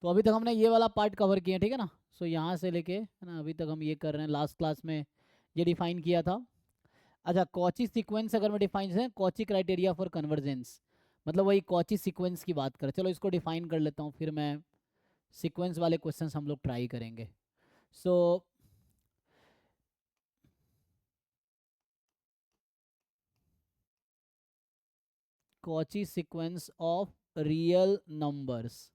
तो अभी तक हमने ये वाला पार्ट कवर किया, ठीक है ना। सो यहाँ से लेके है ना अभी तक हम ये कर रहे हैं, लास्ट क्लास में ये डिफाइन किया था। अच्छा, कॉची सीक्वेंस अगर मैं डिफाइन है, कॉची क्राइटेरिया फॉर कन्वर्जेंस, मतलब वही कॉची सीक्वेंस की बात करें। चलो इसको डिफाइन कर लेता हूँ, फिर मैं सीक्वेंस वाले क्वेश्चंस हम लोग ट्राई करेंगे। So Cauchy sequence of real numbers,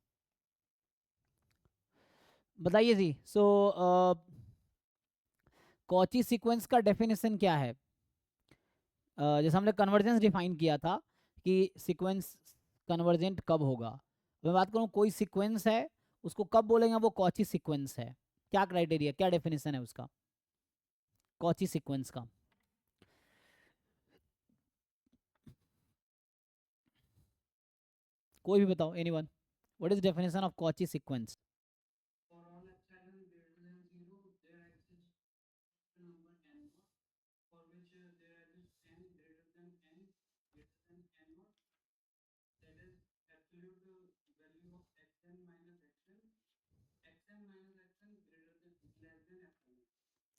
बताइए जी। सो कॉची सीक्वेंस का डेफिनेशन क्या है? जैसे हमने कन्वर्जेंस डिफाइन किया था कि सीक्वेंस कन्वर्जेंट कब होगा। मैं बात करूँ कोई सीक्वेंस है, उसको कब बोलेंगे वो कॉची सीक्वेंस है। क्या क्राइटेरिया, क्या डेफिनेशन है उसका, कॉची सीक्वेंस का? कोई भी बताओ, anyone, what is definition of Cauchy sequence?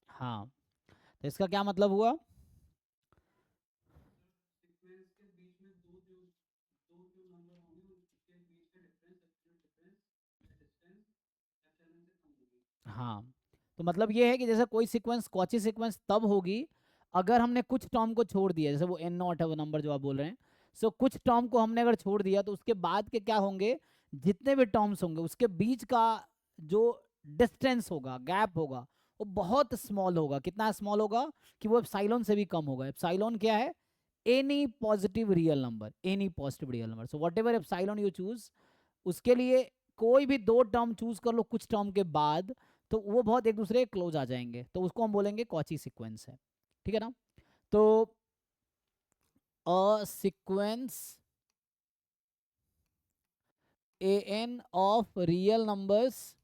हाँ, तो इसका क्या मतलब हुआ? हाँ, तो मतलब ये है कि जैसे कोई सीक्वेंस कॉची सीक्वेंस तब होगी अगर हमने कुछ टर्म को छोड़ दिया, जैसे वो एन नॉट है वो नंबर जो आप बोल रहे हैं। सो कुछ टर्म को हमने अगर छोड़ दिया तो उसके बाद के क्या होंगे, जितने भी टर्म्स होंगे उसके बीच का जो डिस्टेंस होगा, गैप होगा, वो बहुत स्मॉल होगा। कितना स्मॉल होगा कि वो एप्सिलॉन से भी कम होगा। एप्सिलॉन क्या है? Any positive real number, any positive real number. So what ever epsilon you choose, उसके लिए कोई भी दो टर्म चूज कर लो कुछ टर्म के बाद, तो वो बहुत एक दूसरे के क्लोज आ जाएंगे, तो उसको हम बोलेंगे कॉची सीक्वेंस है, ठीक है ना। तो a sequence a n of real numbers,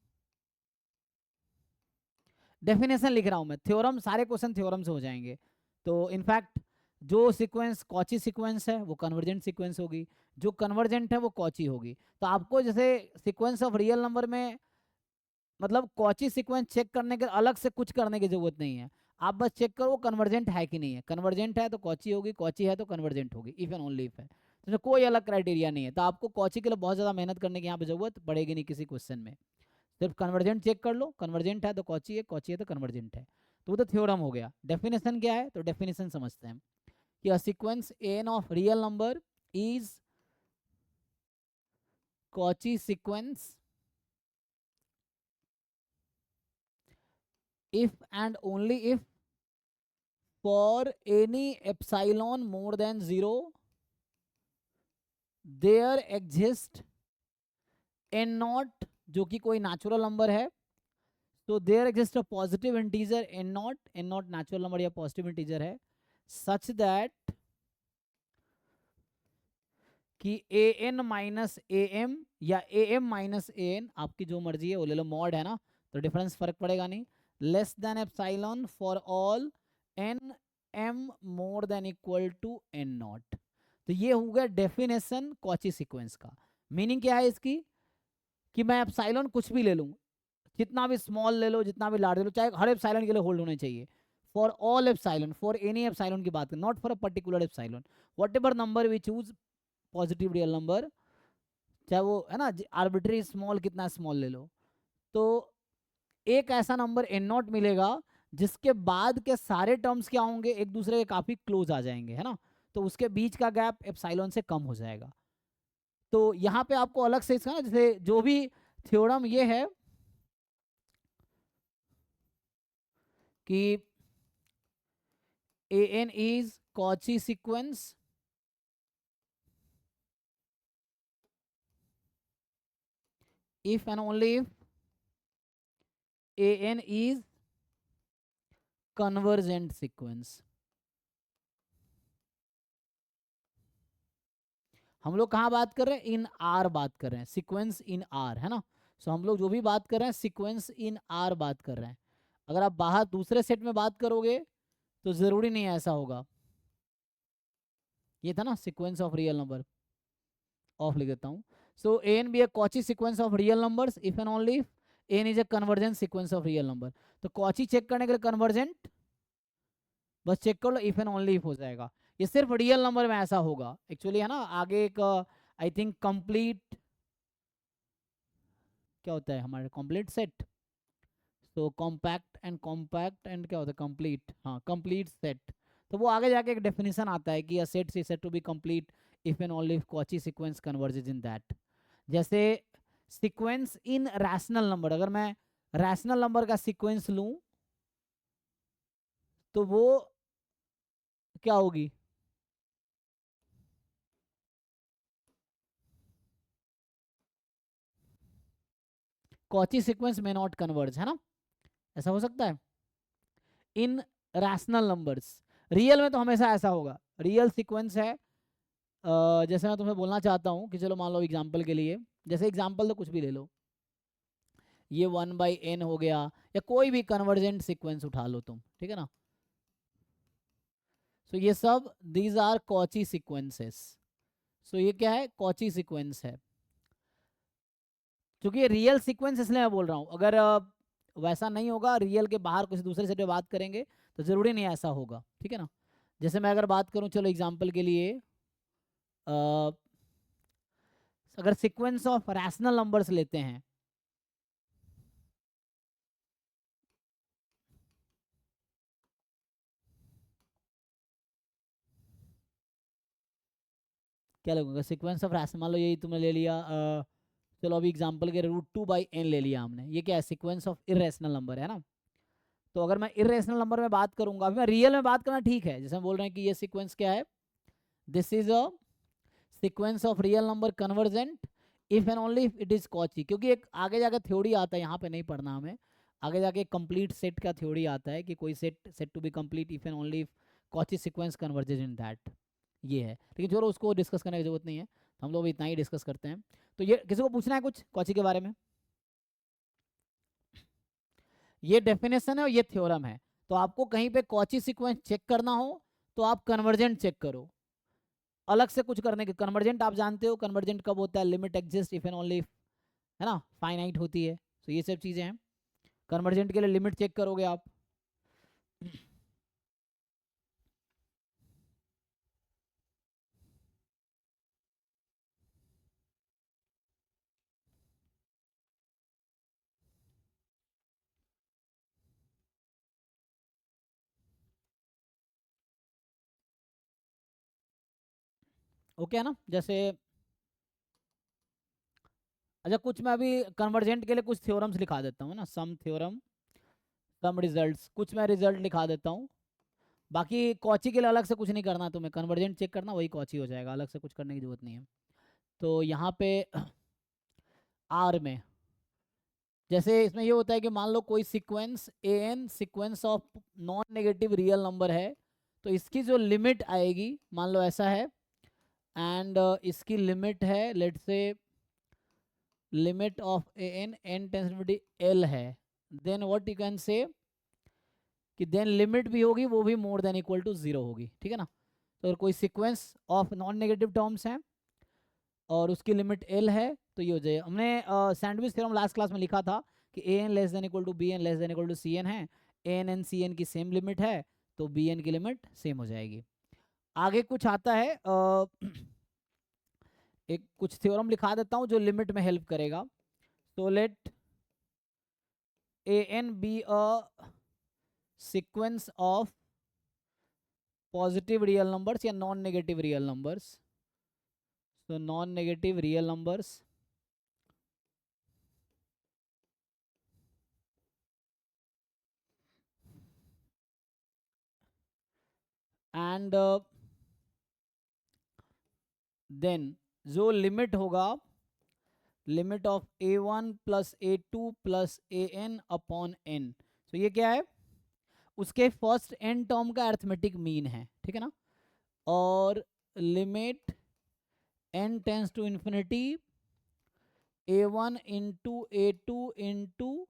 definition लिख रहा हूं मैं, थ्योरम, सारे क्वेश्चन थ्योरम से हो जाएंगे। तो इनफैक्ट जो सीक्वेंस कॉची सीक्वेंस है वो कन्वर्जेंट सीक्वेंस होगी, जो कन्वर्जेंट है वो कॉची होगी। तो आपको जैसे सीक्वेंस ऑफ रियल नंबर में मतलब कॉची सीक्वेंस चेक करने के अलग से कुछ करने की जरूरत नहीं है। आप बस चेक करो कन्वर्जेंट है कि नहीं है, कन्वर्जेंट है तो कॉची होगी, कॉची है तो कन्वर्जेंट होगी, इफ एंड ओनली इफ है। तो कोई अलग क्राइटेरिया नहीं है, तो आपको कॉची के लिए बहुत ज़्यादा मेहनत करने की यहाँ पे जरूरत पड़ेगी नहीं किसी क्वेश्चन में। सिर्फ कन्वर्जेंट चेक कर लो, कन्वर्जेंट है तो कॉची है, कॉची है तो कन्वर्जेंट है। तो वो तो थ्योरम हो गया। डेफिनेशन क्या है, तो डेफिनेशन समझते हैं कि a sequence n of real number is Cauchy sequence if and only if for any epsilon more than 0 there exist n naught, जो कि कोई नेचुरल नंबर है। तो there exist a positive integer n not, n not natural number या positive integer है, such that कि ए n minus a m या a m minus a n, आपकी जो मर्जी है वो ले लो, मॉड है ना तो डिफरेंस फर्क पड़ेगा नहीं, less than epsilon for all n m more than equal to n not. तो ये हो गया डेफिनेशन कॉची सीक्वेंस का। मीनिंग क्या है इसकी, कि मैं एप्सिलॉन कुछ भी ले लूं, जितना भी स्मॉल ले लो जितना भी लार्ज ले लो, चाहे हर एप्सिलॉन के लिए होल्ड होने चाहिए, for all epsilon, for any epsilon की बात करें, not for a particular epsilon, whatever number we choose positive real number, चाहे वो है ना आर्बिट्री स्मॉल, कितना स्मॉल ले लो, तो एक ऐसा नंबर एन नॉट मिलेगा जिसके बाद के सारे टर्म्स क्या होंगे, एक दूसरे के काफी क्लोज आ जाएंगे, है ना। तो उसके बीच का गैप एप्सिलॉन से कम हो जाएगा। तो यहाँ पे आपको अलग से इसका ना, जैसे जो भी थ्योरम ये है कि ए N is Cauchy sequence if and only if an is convergent sequence। हम लोग कहाँ बात कर रहे हैं, इन आर बात कर रहे हैं, सीक्वेंस इन आर, है ना। सो हम लोग जो भी बात कर रहे हैं सीक्वेंस इन आर बात कर रहे हैं। अगर आप बाहर दूसरे सेट में बात करोगे तो जरूरी नहीं है ऐसा होगा। ये था ना sequence of real number, of लिख देता हूँ। So an be a Cauchy sequence of real numbers if and only if an is a convergent sequence of real number. तो Cauchy चेक करने के लिए convergent बस चेक कर लो, इफ एंड ओनली इफ हो जाएगा। ये सिर्फ रियल नंबर में ऐसा होगा एक्चुअली, है ना। आगे एक आई थिंक कंप्लीट क्या होता है हमारे कंप्लीट सेट, तो कॉम्पैक्ट एंड क्या होता है कंप्लीट, हाँ कंप्लीट सेट। तो वो आगे जाके एक डेफिनेशन आता है कि a set is said to be complete if and only if Cauchy sequence converges in that. जैसे सीक्वेंस इन रैशनल नंबर, अगर मैं रैशनल नंबर का सीक्वेंस लूं तो वो क्या होगी, कॉची सीक्वेंस में नॉट कन्वर्ज, है ना, ऐसा हो सकता है इन रैशनल नंबर्स। रियल में तो हमेशा ऐसा होगा, रियल सीक्वेंस है। जैसे मैं तुम्हें बोलना चाहता हूँ कि चलो मान लो एग्जांपल के लिए, जैसे एग्जांपल तो कुछ भी ले लो, ये 1/n हो गया, या कोई भी कन्वर्जेंट सीक्वेंस उठा लो तुम, ठीक है ना। सो ये सब दीज आर कॉची सीक्वेंसेस। सो ये क्या है, कॉची सीक्वेंस है। क्योंकि ये रियल सीक्वेंस इसलिए मैं बोल रहा हूँ, अगर वैसा नहीं होगा, रियल के बाहर किसी दूसरे से बात करेंगे तो ज़रूरी नहीं ऐसा होगा, ठीक है ना। जैसे मैं अगर बात करूँ, चलो एग्जांपल के लिए अगर सीक्वेंस ऑफ रैशनल नंबर्स लेते हैं, क्या लगेगा सीक्वेंस ऑफ रैशनल, मान लो यही तुमने ले लिया, चलो अभी एग्जांपल के √2/n ले लिया हमने, ये क्या है सीक्वेंस ऑफ इरेशनल नंबर, है ना। तो अगर मैं इरेशनल नंबर में बात करूंगा, अभी मैं रियल में बात करना ठीक है, जैसे हम बोल रहे हैं कि ये सीक्वेंस क्या है, this is a sequence of real number convergent if and only if it is Cauchy. क्योंकि एक आगे जाकर थ्योरी आता है, यहाँ पे नहीं पढ़ना हमें, आगे जाके कंप्लीट सेट का थ्योरी आता है कि कोई set to be complete if and only if Cauchy sequence converges in that, ये है। लेकिन चलो उसको डिस्कस करने की जरूरत नहीं है, हम लोग इतना ही डिस्कस करते हैं। तो ये किसी को पूछना है कुछ कॉची के बारे में, ये डेफिनेशन है और ये थ्योरम है। तो आपको कहीं पे कॉची सीक्वेंस चेक करना हो तो आप कन्वर्जेंट चेक करो, अलग से कुछ करने के। कन्वर्जेंट आप जानते हो, कन्वर्जेंट कब होता है, limit exist if and only if, है ना, फाइनाइट होती है। तो ये सब चीजें हैं, कन्वर्जेंट के लिए लिमिट चेक करोगे आप। ओके है ना, जैसे अच्छा कुछ मैं अभी कन्वर्जेंट के लिए कुछ थ्योरम्स लिखा देता हूँ ना, सम थ्योरम सम रिजल्ट्स, कुछ मैं रिजल्ट लिखा देता हूँ। बाकी कॉची के लिए अलग से कुछ नहीं करना, तुम्हें कन्वर्जेंट चेक करना वही कॉची हो जाएगा, अलग से कुछ करने की जरूरत नहीं है। तो यहाँ पे आर में जैसे इसमें ये होता है कि मान लो कोई sequence a n sequence of non negative real number है, तो इसकी जो लिमिट आएगी मान लो ऐसा है, एंड इसकी लिमिट है लेट से limit of A N N tends L है, then what you can say कि देन लिमिट भी होगी वो भी मोर देन इक्वल टू 0 होगी, ठीक है ना। तो अगर कोई sequence of non negative terms हैं और उसकी लिमिट एल है तो ये हो जाएगा। हमने सैंडविच थ्योरम लास्ट क्लास में लिखा था कि ए N less than equal to B N less than equal to C N है, A N and C N की सेम लिमिट है तो बी एन की लिमिट सेम हो जाएगी। आगे कुछ आता है एक कुछ थ्योरम लिखा देता हूँ जो लिमिट में हेल्प करेगा। तो let A N be a sequence of positive real numbers या non negative real numbers, so non-negative real numbers and then जो लिमिट होगा limit of a1 plus a2 plus an upon n, तो ये क्या है उसके फर्स्ट n टर्म का arithmetic mean है, ठीक है ना। और limit n tends to infinity a1 into a2 into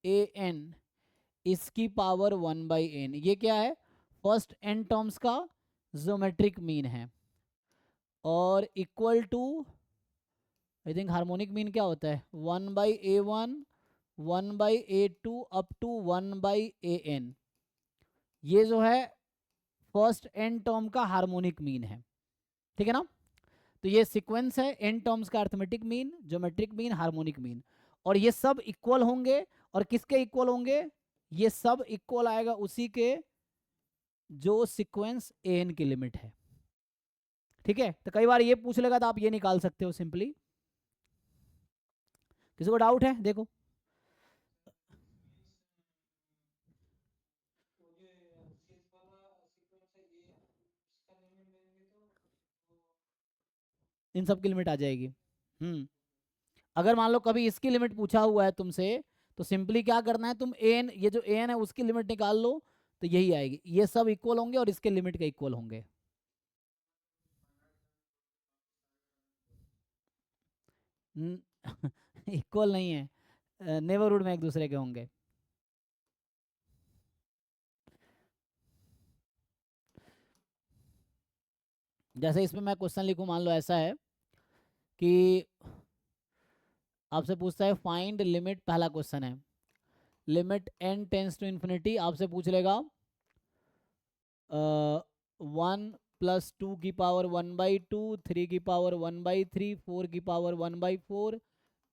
an इसकी पावर 1/n, ये क्या है फर्स्ट n टर्म्स का ज्योमेट्रिक मीन है, और equal to I think harmonic mean क्या होता है, 1/A1 1/A2 up to 1/AN, ये जो है फर्स्ट एन टर्म का हार्मोनिक मीन है, ठीक है ना। तो ये सीक्वेंस है एन टर्म्स का, arithmetic mean, geometric mean, harmonic mean, और ये सब इक्वल होंगे। और किसके इक्वल होंगे, ये सब इक्वल आएगा उसी के जो सीक्वेंस एन की लिमिट है, ठीक है। तो कई बार ये पूछ लेगा तो आप ये निकाल सकते हो सिंपली। किसी को डाउट है, देखो इन सब की लिमिट आ जाएगी। अगर मान लो कभी इसकी लिमिट पूछा हुआ है तुमसे, तो सिंपली क्या करना है, तुम एन, ये जो एन है उसकी लिमिट निकाल लो, तो यही आएगी, ये सब इक्वल होंगे और इसके लिमिट के इक्वल होंगे। इक्वल नहीं है, नेबरहुड में एक दूसरे के होंगे। जैसे इसमें मैं क्वेश्चन लिखूं, मान लो ऐसा है कि आपसे पूछता है फाइंड लिमिट, पहला क्वेश्चन है limit n tends to infinity, आपसे पूछ लेगा 1 + 2 की पावर 1/2, 3 की पावर 1/3, 4 की पावर 1/4,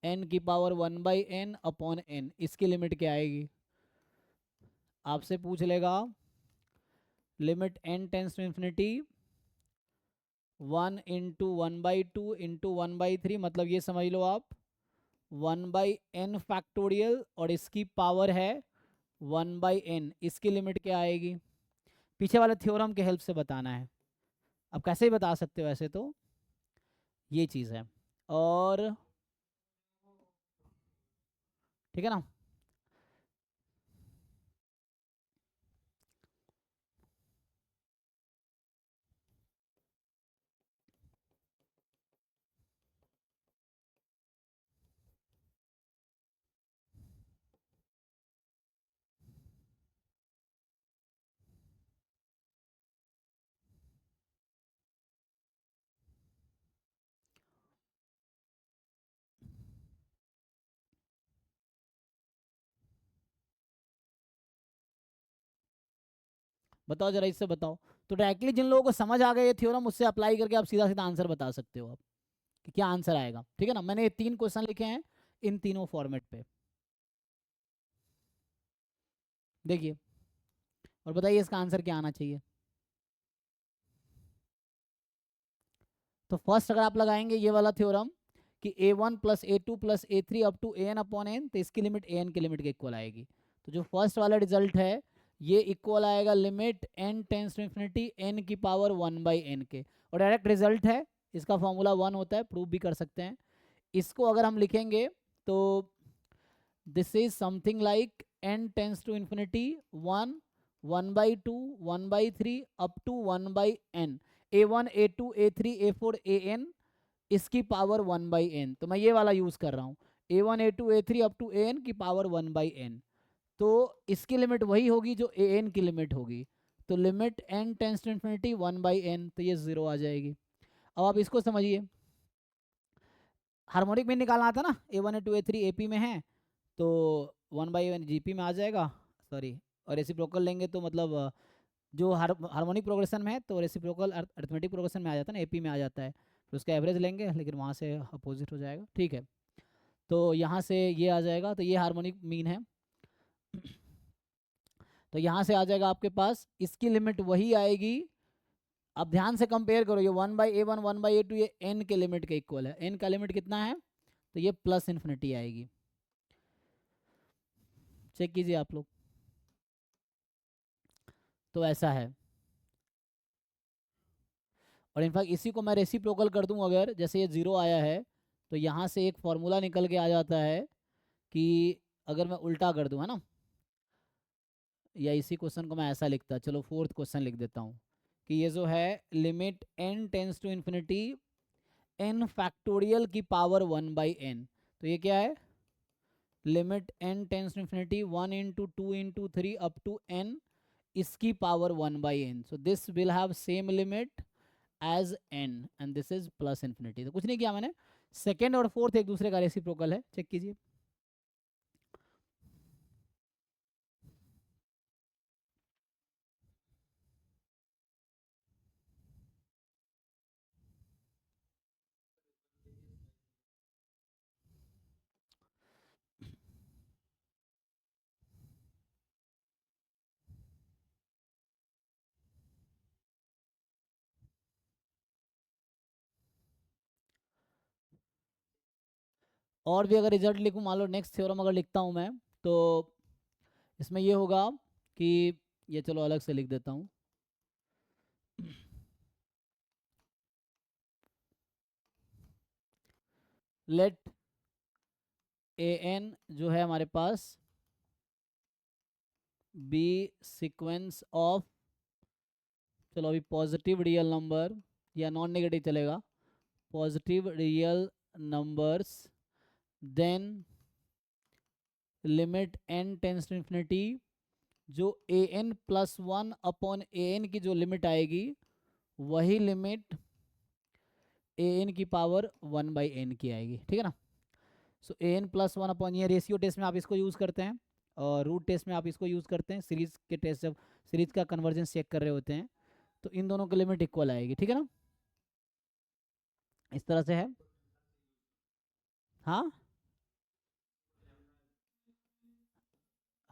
n की पावर 1/n अपॉन n, इसकी लिमिट क्या आएगी। आपसे पूछ लेगा limit n tends to infinity 1 × 1/2 × 1/3, मतलब ये समझ लो आप 1/n फैक्टोरियल, और इसकी पावर है 1/n, इसकी लिमिट क्या आएगी। पीछे वाले थ्योरम के हेल्प से बताना है, अब कैसे ही बता सकते हो ऐसे तो, ये चीज़ है। और ठीक है ना। बताओ जरा, इससे बताओ। तो डायरेक्टली जिन लोगों को समझ आ गया ये थ्योरम, उससे अप्लाई करके आप सीधा सीधा आंसर बता सकते हो आप कि क्या आंसर आएगा, ठीक है ना। मैंने ये 3 क्वेश्चन लिखे हैं इन तीनों फॉर्मेट पे, देखिए और बताइए इसका आंसर क्या आना चाहिए। तो फर्स्ट अगर आप लगाएंगे ये वाला थ्योरम कि A1 + A2 + A3 up to an upon n, तो इसकी लिमिट an की लिमिट के इक्वल आएगी। तो जो फर्स्ट वाला रिजल्ट है ये इक्वल आएगा limit n tends to infinity n की पावर 1/n के, और डायरेक्ट रिजल्ट है, इसका फॉर्मूला 1 होता है, प्रूव भी कर सकते हैं। इसको अगर हम लिखेंगे तो this is something like n tends to infinity 1 1/2 1/3 up to 1/n, A1 A2 A3 A4 AN, इसकी पावर 1/n। तो मैं ये वाला यूज कर रहा हूँ, A1 A2 A3 up to AN की पावर 1/n। तो इसकी लिमिट वही होगी जो AN की लिमिट होगी, तो limit n tends to infinity 1/n, तो ये 0 आ जाएगी। अब आप इसको समझिए, हार्मोनिक मीन निकालना था ना, A1 A2 A3 AP में है, तो 1/n GP में आ जाएगा, सॉरी, और रेसिप्रोकल लेंगे तो मतलब जो हार्मोनिक प्रोग्रेशन में है तो रेसिप्रोकल अर्थमेटिक प्रोग्रेशन में आ जाता है ना, एपी में आ जाता है, फिर उसका एवरेज लेंगे, लेकिन वहाँ से अपोजिट हो जाएगा, ठीक है। तो यहाँ से ये आ जाएगा, तो ये हार्मोनिक मीन है। तो यहाँ से आ जाएगा आपके पास, इसकी लिमिट वही आएगी। अब ध्यान से कंपेयर करो, ये 1/A1 1/A2 ये n के लिमिट के इक्वल है, n का लिमिट कितना है, तो ये प्लस इन्फिनिटी आएगी। चेक कीजिए आप लोग, तो ऐसा है। और इनफैक्ट इसी को मैं रेसिप्रोकल कर दूं, अगर जैसे ये 0 आया है तो यहाँ से एक फॉर्मूला निकल के आ जाता है कि अगर मैं उल्टा कर दूं, है ना, या इसी क्वेश्चन को मैं ऐसा लिखता, चलो फोर्थ क्वेश्चन लिख देता हूँ कि ये जो है limit n tends to infinity n factorial की पावर 1/n, तो ये क्या है, limit n tends to infinity 1 × 2 × 3 up to n, इसकी power 1/n, so this will have same limit as n and this is plus infinity. तो कुछ नहीं किया मैंने, सेकेंड और फोर्थ एक दूसरे का रेसिप्रोकल है, चेक कीजिए। और भी अगर रिजल्ट लिखूँ, मान लो नेक्स्ट थ्योरम अगर लिखता हूँ मैं, तो इसमें ये होगा कि ये चलो अलग से लिख देता हूँ। लेट ए एन जो है हमारे पास बी सीक्वेंस ऑफ, चलो अभी पॉजिटिव रियल नंबर या नॉन नेगेटिव चलेगा, positive real numbers, then limit n tends to infinity, जो a N plus one upon a n की जो लिमिट आएगी वही लिमिट ए एन की पावर वन बाई एन की आएगी, ठीक है ना। So a N plus one upon, ये रेशियो टेस्ट में आप इसको यूज़ करते हैं और रूट टेस्ट में आप इसको यूज़ करते हैं, सीरीज के टेस्ट जब सीरीज का कन्वर्जेंस चेक कर रहे होते हैं तो इन दोनों की लिमिट इक्वल आएगी, ठीक है ना, इस तरह से है। हाँ,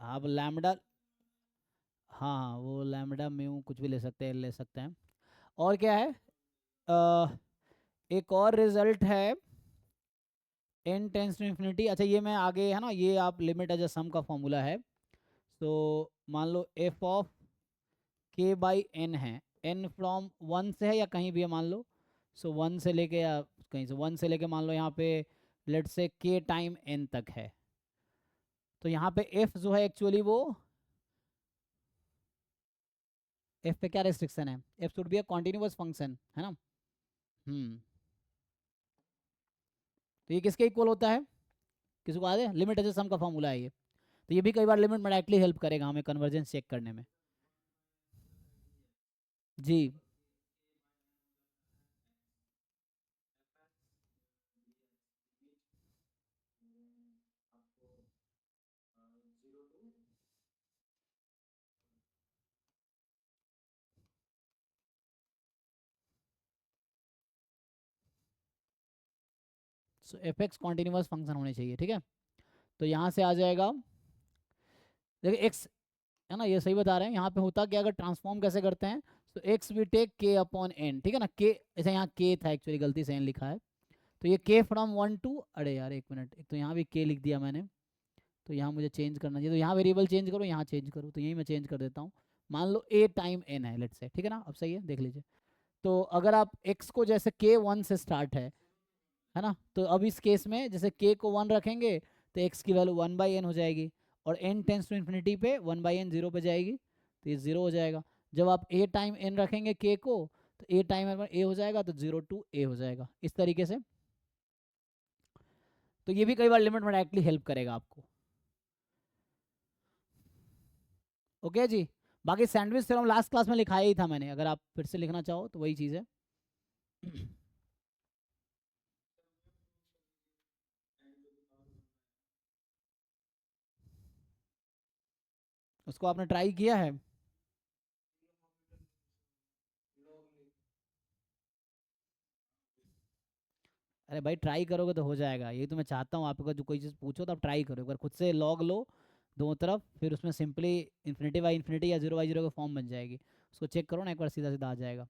आप लैम्डा, हाँ वो लैम्डा म्यू कुछ भी ले सकते हैं, ले सकते हैं। और क्या है, एक और रिजल्ट है एन टेंस टू इन्फिनिटी। अच्छा ये मैं आगे है ना, ये आप लिमिट एज अ सम का फॉर्मूला है। तो मान लो एफ ऑफ के बाई एन है, एन फ्रॉम वन से है या कहीं भी है मान लो, सो वन से लेके या कहीं से, वन से लेके मान लो यहाँ पे लेट से के टाइम एन तक है। तो यहाँ पे एफ जो है एक्चुअली वो, एफ पे क्या रेस्ट्रिक्शन है, F should be a continuous function, है ना। तो ये किसके इक्वल होता है, किसी को याद है, लिमिट एज अ सम का फॉर्मूला है ये। तो ये भी कई बार लिमिट में डायरेक्टली हेल्प करेगा हमें कन्वर्जेंस चेक करने में। जी, सो एफ एक्स कॉन्टिन्यूअस फंक्शन होने चाहिए, ठीक है। तो यहाँ से आ जाएगा, देखिए एक्स है ना, ये सही बता रहे हैं। यहाँ पे होता क्या, अगर ट्रांसफॉर्म कैसे करते हैं, तो एक्स वी टेक के अपॉन एन, ठीक है ना, के ऐसे, यहाँ के था एक्चुअली, गलती से एन लिखा है। तो ये के फ्रॉम वन टू, अरे यार एक मिनट, एक तो यहाँ भी के लिख दिया मैंने, तो यहाँ मुझे चेंज करना चाहिए, तो यहाँ वेरिएबल चेंज करो, यहाँ चेंज करो, तो यही मैं चेंज कर देता हूँ। मान लो ए टाइम एन है लेट से, ठीक है ना, अब सही है, देख लीजिए। तो अगर आप एक्स को जैसे के वन से स्टार्ट है ना, तो अब इस केस में जैसे के को वन रखेंगे तो एक्स की वैल्यू वन बाई एन हो जाएगी, और एन टेंस टू इन्फिनिटी पे वन बाई एन जीरो पे जाएगी, तो ये जीरो हो जाएगा। जब आप ए टाइम एन रखेंगे के को, तो ए टाइम एन ए हो जाएगा, तो जीरो टू ए हो जाएगा, इस तरीके से। तो ये भी कई बार लिमिट में डायरेक्टली हेल्प करेगा आपको। ओके जी। बाकी सैंडविच थ्योरम लास्ट क्लास में लिखाया ही था मैंने, अगर आप फिर से लिखना चाहो तो वही चीज़ है। उसको आपने ट्राई किया है? अरे भाई ट्राई करोगे तो हो जाएगा, ये तो मैं चाहता हूँ आपको, जो कोई चीज़ पूछो तो आप ट्राई करो, एक बार खुद से लॉग लो दोनों तरफ, फिर उसमें सिंपली इन्फिनिटी बाई इन्फिनिटी या जीरो बाई जीरो का फॉर्म बन जाएगी, उसको चेक करो ना एक बार, सीधा सीधा आ जाएगा।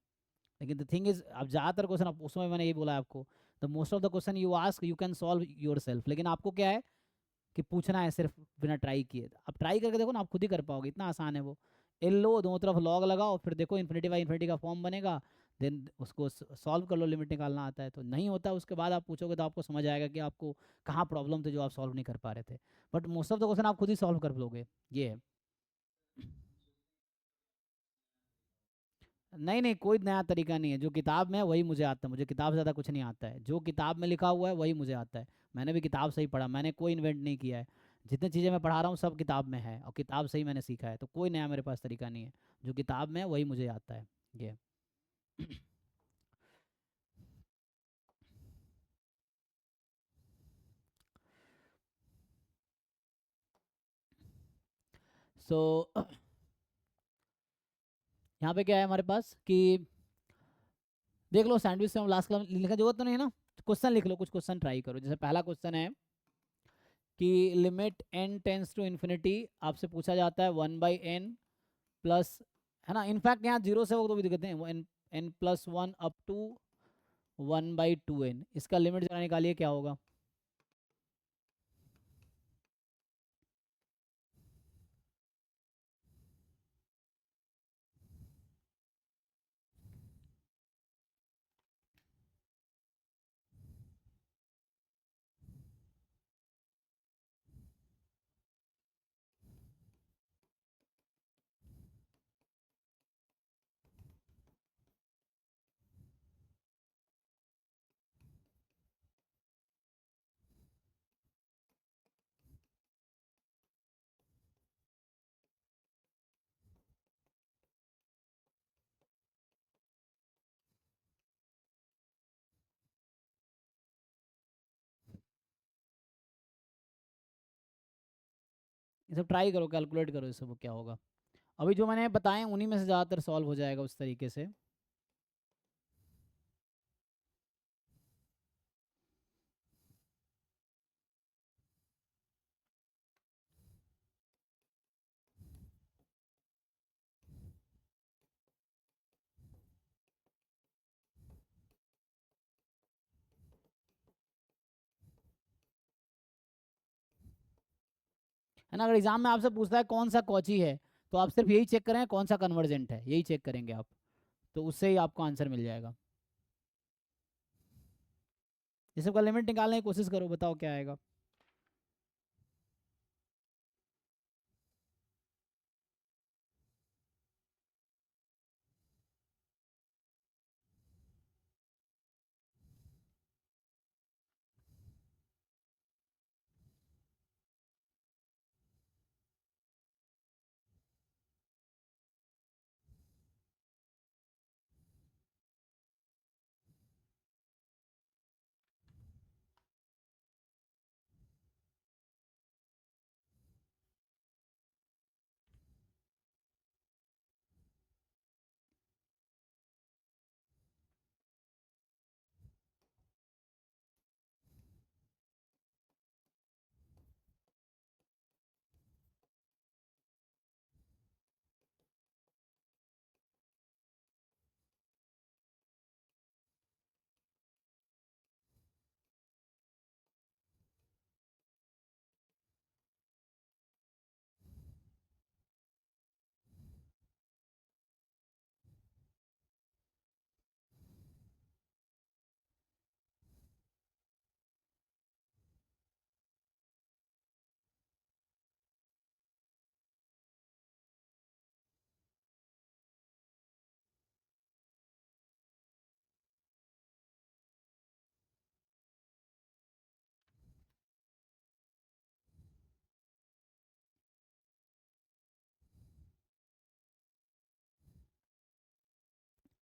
लेकिन द थिंग इज, अब ज़्यादातर क्वेश्चन आप, उसमें मैंने यही बोला आपको, the most of the question you ask you can solve your self, लेकिन आपको क्या है कि पूछना है सिर्फ बिना ट्राई किए। आप ट्राई करके देखो ना, आप खुद ही कर पाओगे, इतना आसान है वो। एल लो, दोनों तरफ लॉग लगाओ, फिर देखो इन्फिनिटी बाई इन्फिनिटी का फॉर्म बनेगा, देन उसको सॉल्व कर लो, लिमिट निकालना आता है तो। नहीं होता उसके बाद आप पूछोगे तो आपको समझ आएगा कि आपको कहाँ प्रॉब्लम थे जो आप सॉल्व नहीं कर पा रहे थे, but most of the question आप खुद ही सॉल्व कर लोगे, ये है। नहीं नहीं, कोई नया तरीका नहीं है, जो किताब में है वही मुझे आता है, मुझे किताब से ज़्यादा कुछ नहीं आता है, जो किताब में लिखा हुआ है वही मुझे आता है। मैंने भी किताब से ही पढ़ा, मैंने कोई इन्वेंट नहीं किया है, जितनी चीज़ें मैं पढ़ा रहा हूँ सब किताब में है और किताब से ही मैंने सीखा है, तो कोई नया मेरे पास तरीका नहीं है, जो किताब में है वही मुझे आता है, ये। सो यहाँ पे क्या है हमारे पास कि देख लो सैंडविच से हम लास्ट क्लास लिखने की जरूरत तो नहीं है ना, क्वेश्चन लिख लो, कुछ क्वेश्चन ट्राई करो। जैसे पहला क्वेश्चन है कि limit n tends to infinity, आपसे पूछा जाता है 1/n प्लस, है ना, इनफैक्ट यहाँ जीरो से वो तो भी दिखते हैं, n n plus one up to 1/2n, इसका लिमिट जरा निकालिए क्या होगा। ये सब ट्राई करो, कैलकुलेट करो, ये सब क्या होगा। अभी जो मैंने बताए उन्हीं में से ज़्यादातर सॉल्व हो जाएगा उस तरीके से। है ना, अगर एग्जाम में आपसे पूछता है कौन सा कॉची है, तो आप सिर्फ यही चेक करें कौन सा कन्वर्जेंट है, यही चेक करेंगे आप, तो उससे ही आपको आंसर मिल जाएगा। ये सब का लिमिट निकालने की कोशिश करो, बताओ क्या आएगा।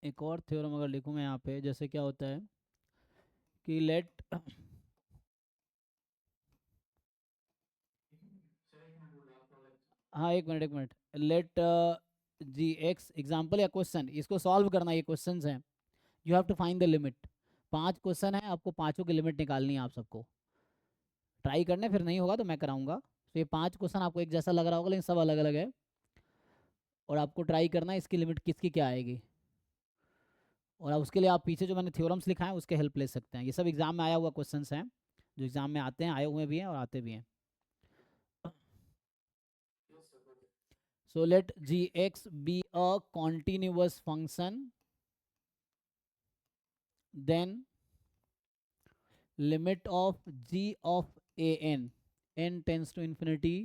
एक और थ्योरम अगर लिखूँ मैं यहाँ पे, जैसे क्या होता है कि लेट हाँ एक minute, let g x example या क्वेश्चन, इसको सॉल्व करना, ये क्वेश्चंस हैं, you have to find the limit. 5 question है, आपको पांचों की लिमिट निकालनी है आप सबको, ट्राई करने, फिर नहीं होगा तो मैं कराऊंगा। तो ये 5 क्वेश्चन आपको एक जैसा लग रहा होगा लेकिन सब अलग अलग है, और आपको ट्राई करना है इसकी लिमिट किसकी क्या आएगी। और अब उसके लिए आप पीछे जो मैंने थ्योरम्स लिखा है उसके हेल्प ले सकते हैं, ये सब एग्जाम में आया हुआ क्वेश्चंस हैं, जो एग्जाम में आते हैं, आए हुए भी हैं और आते भी हैं। So let gx be a continuous function, then limit of g of an, n tends to infinity,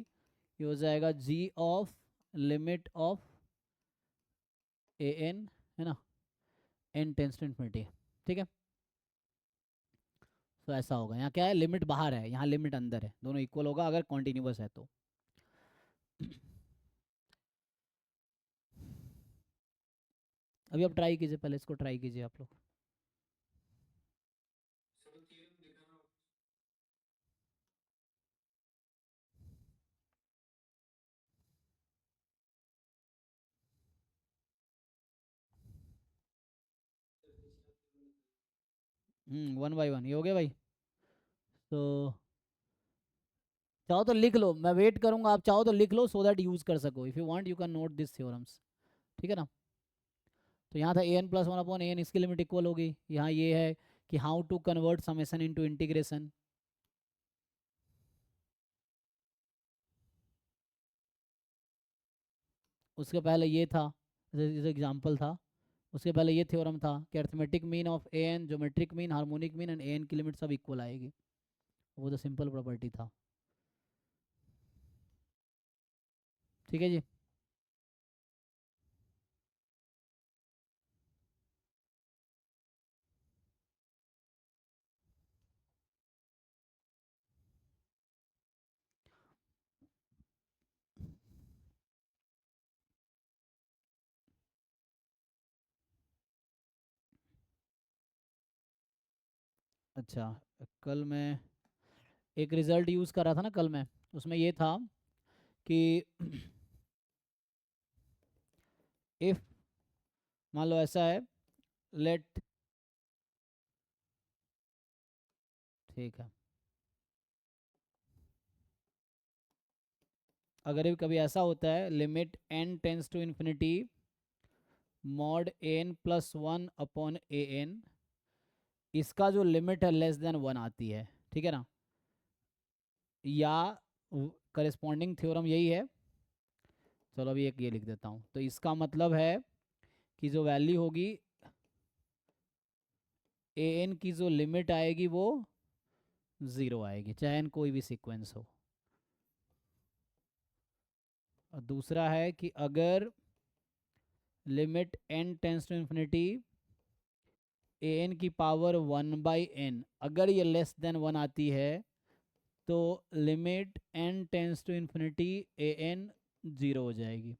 ये हो जाएगा g of limit of an, है ना, n tends to infinity, ठीक है। तो ऐसा होगा, यहाँ क्या है, लिमिट बाहर है, यहाँ लिमिट अंदर है, दोनों इक्वल होगा अगर कॉन्टिन्यूस है तो। अभी आप ट्राई कीजिए, पहले इसको ट्राई कीजिए आप लोग। वन बाई वन ये हो गया भाई। तो चाहो तो लिख लो, मैं वेट करूंगा, आप चाहो तो लिख लो सो दैट यूज कर सको। If you want you can note this theorems, ठीक है ना। तो यहाँ था a N plus one upon a n, इसकी लिमिट इक्वल होगी। यहाँ ये है कि how to convert summation into integration. उसके पहले ये था, जैसे एग्जाम्पल था, उसके पहले ये थ्योरम था कि arithmetic mean of A n, geometric mean, harmonic mean and A n की लिमिट सब इक्वल आएगी। वो तो सिंपल प्रॉपर्टी था, ठीक है जी। अच्छा, कल मैं एक रिजल्ट यूज़ कर रहा था ना कल मैं, उसमें ये था कि इफ मान लो ऐसा है, लेट, ठीक है, अगर ये कभी ऐसा होता है limit n tends to infinity mod n plus one upon a n, इसका जो लिमिट है लेस देन वन आती है, ठीक है ना, या करेस्पॉन्डिंग थ्योरम यही है। चलो अभी एक ये लिख देता हूँ, तो इसका मतलब है कि जो वैल्यू होगी ए एन की, जो लिमिट आएगी वो ज़ीरो आएगी, चाहे एन कोई भी सीक्वेंस हो। और दूसरा है कि अगर limit n tends to infinity a n की पावर वन बाई एन, अगर ये लेस देन वन आती है तो limit n tends to infinity a n zero हो जाएगी।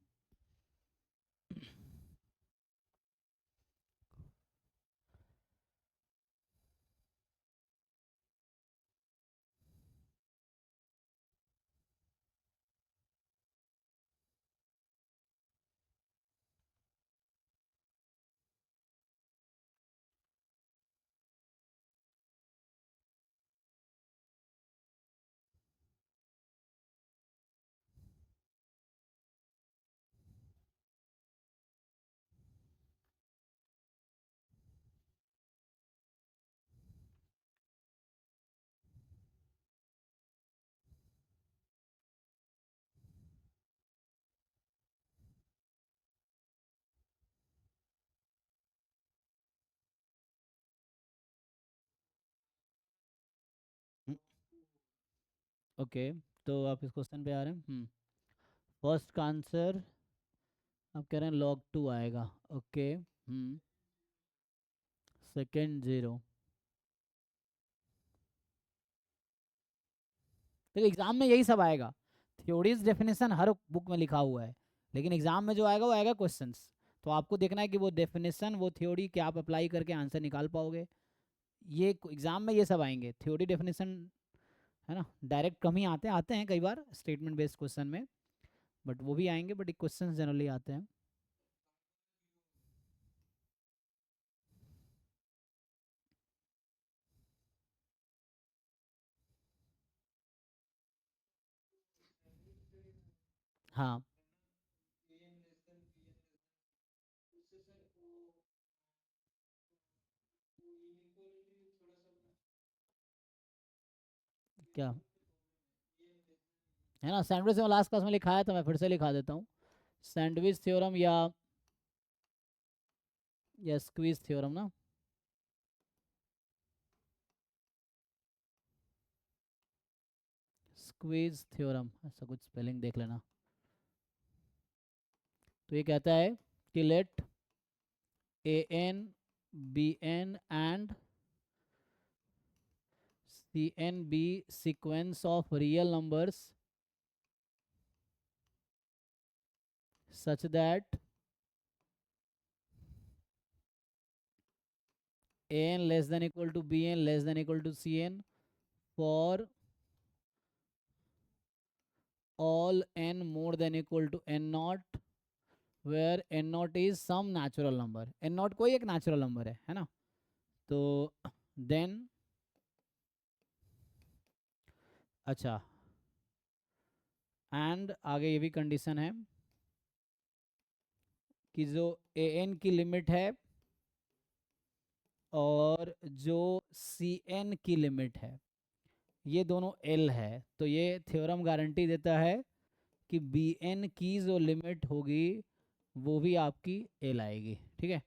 ओके, तो आप इस क्वेश्चन पे आ रहे हैं। फर्स्ट का आंसर आप कह रहे हैं log टू आएगा, ओके। Second zero. तो एग्जाम में यही सब आएगा, थ्योरीज डेफिनेशन हर बुक में लिखा हुआ है, लेकिन एग्जाम में जो आएगा वो आएगा क्वेश्चंस। तो आपको देखना है कि वो डेफिनेशन, वो थ्योरी क्या आप अप्लाई करके आंसर निकाल पाओगे। ये एग्जाम में ये सब आएंगे, थ्योरी डेफिनेशन, है ना। डायरेक्ट कम ही आते हैं कई बार स्टेटमेंट बेस्ड क्वेश्चन में, बट वो भी आएंगे, बट क्वेश्चन जनरली आते हैं। हाँ, क्या है ना, सैंडविच में लास्ट क्लास में लिखाया था, मैं फिर से लिखा देता हूँ। सैंडविच थ्योरम या स्क्वीज थ्योरम ना, स्क्वीज थ्योरम, ऐसा कुछ स्पेलिंग देख लेना। तो ये कहता है कि let A N b n and c n be sequence of real numbers such that an less than equal to bn less than equal to cn for all n more than equal to n naught where n naught is some natural number, n naught कोई एक natural number है ना। तो then अच्छा, and आगे ये भी condition है कि जो ए एन की लिमिट है और जो सी एन की लिमिट है ये दोनों एल है, तो ये थ्योरम गारंटी देता है कि बी एन की जो लिमिट होगी वो भी आपकी एल आएगी। ठीक है,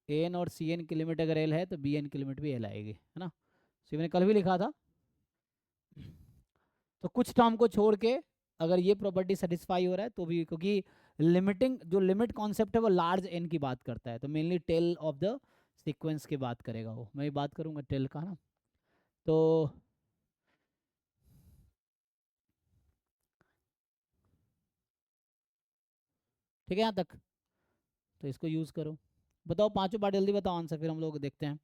ए एन और सी एन की लिमिट अगर एल है तो बी एन की लिमिट भी एल आएगी, है ना। तो मैंने कल भी लिखा था। तो कुछ टर्म को छोड़ के अगर ये प्रॉपर्टी सेटिस्फाई हो रहा है तो भी, क्योंकि लिमिटिंग जो लिमिट कॉन्सेप्ट है वो लार्ज एन की बात करता है, तो mainly tail of the sequence की बात करेगा वो, मैं बात करूंगा टेल का ना। तो ठीक है यहाँ तक, तो इसको यूज करो। बताओ पांचों बार जल्दी बताओ आंसर, फिर हम लोग देखते हैं।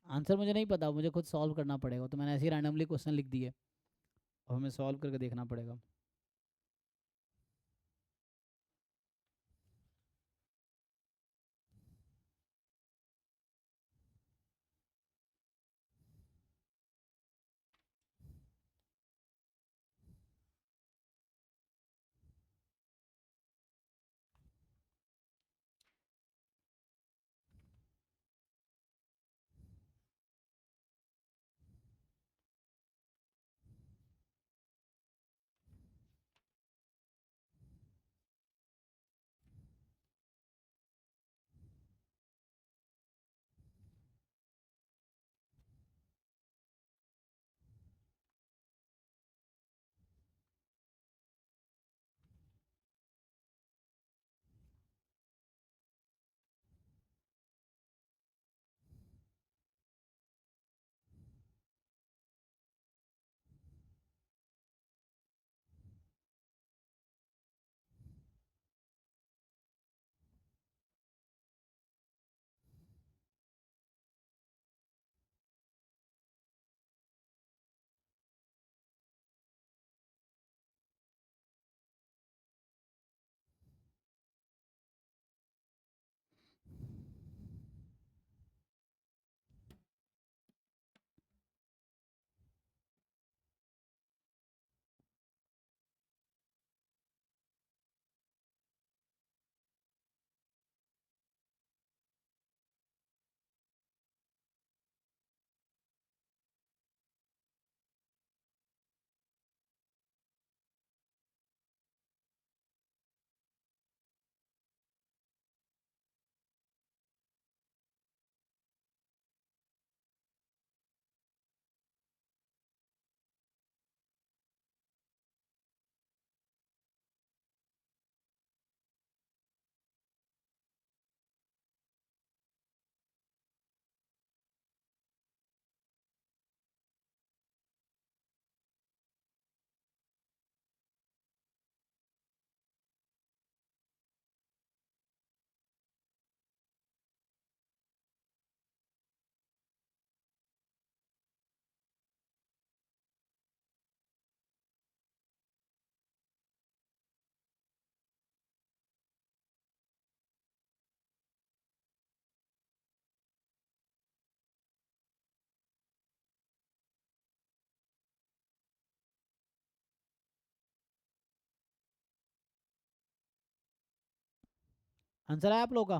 आंसर मुझे नहीं पता, मुझे खुद सॉल्व करना पड़ेगा, तो मैंने ऐसे ही रैंडमली क्वेश्चन लिख दिए, अब हमें सॉल्व करके देखना पड़ेगा। आंसर आया आप लोग का?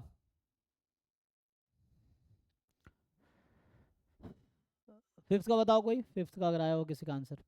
फिफ्थ का बताओ, कोई फिफ्थ का अगर आया हो किसी का आंसर।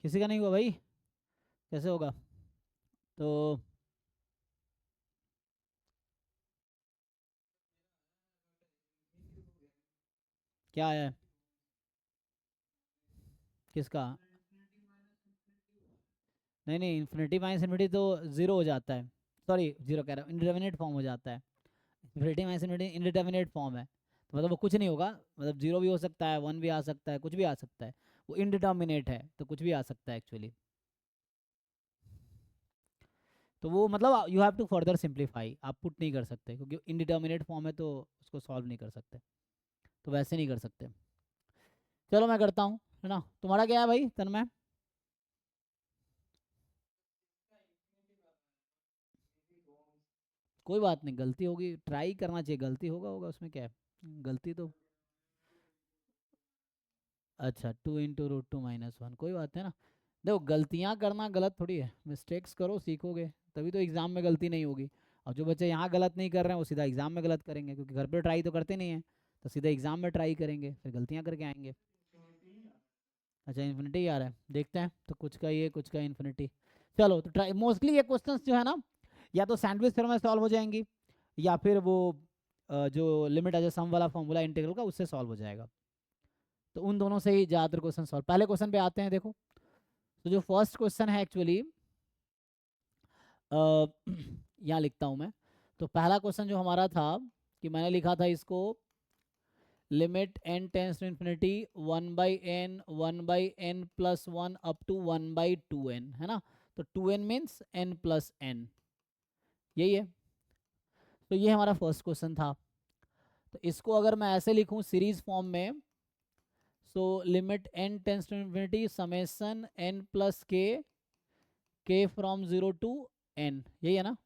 किसी का नहीं हुआ भाई, कैसे होगा? तो क्या है? किसका? नहीं नहीं, इन्फिनिटी माइनस इन्फिनिटी तो ज़ीरो हो जाता है। सॉरी, जीरो कह रहा हूँ, इंडिटरमिनेट फॉर्म हो जाता है। Infinity minus infinity indeterminate form है, तो मतलब वो कुछ नहीं होगा, मतलब जीरो भी हो सकता है, वन भी आ सकता है, कुछ भी आ सकता है। वो इंडिटर्मिनेट है तो कुछ भी आ सकता है एक्चुअली। तो वो मतलब you have to further simplify, आप पुट नहीं कर सकते क्योंकि इंडिटर्मिनेट फॉर्म है, तो उसको सॉल्व नहीं कर सकते, तो वैसे नहीं कर सकते। चलो मैं करता हूँ, है ना? तुम्हारा क्या है भाई तन्मय? कोई बात नहीं, गलती होगी, ट्राई करना चाहिए, गलती होगा होगा उसमें क्या है, गलती तो। अच्छा, 2 × √2 - 1, कोई बात है ना। देखो, गलतियाँ करना गलत थोड़ी है, मिस्टेक्स करो सीखोगे, तभी तो एग्ज़ाम में गलती नहीं होगी। और जो बच्चे यहाँ गलत नहीं कर रहे हैं वो सीधा एग्ज़ाम में गलत करेंगे, क्योंकि घर पे ट्राई तो करते नहीं हैं, तो सीधा एग्ज़ाम में ट्राई करेंगे, फिर गलतियाँ करके आएंगे। अच्छा, इन्फिनिटी आ रहा है, देखते हैं, तो कुछ का ये कुछ का इन्फिनिटी। चलो, तो ट्राई, मोस्टली ये क्वेश्चन जो है ना, या तो सैंडविच थ्योरम में सॉल्व हो जाएंगी, या फिर वो जो लिमिट एज सम वाला फॉर्मूला इंटीग्रल का, उससे सॉल्व हो जाएगा। तो उन दोनों से ही ज़्यादातर क्वेश्चन सॉल्व। पहले क्वेश्चन पे आते हैं, देखो। तो जो फर्स्ट क्वेश्चन है एक्चुअली, यहाँ लिखता हूँ मैं। तो पहला क्वेश्चन जो हमारा था, कि मैंने लिखा था इसको, limit n tends to infinity 1/n up to 1/2n, है ना? तो 2n मीन्स n+n, यही है। तो ये हमारा फर्स्ट क्वेश्चन था। तो इसको अगर मैं ऐसे लिखूं सीरीज फॉर्म में, so limit n tends to infinity summation n+k from 0 to n, यही है ना?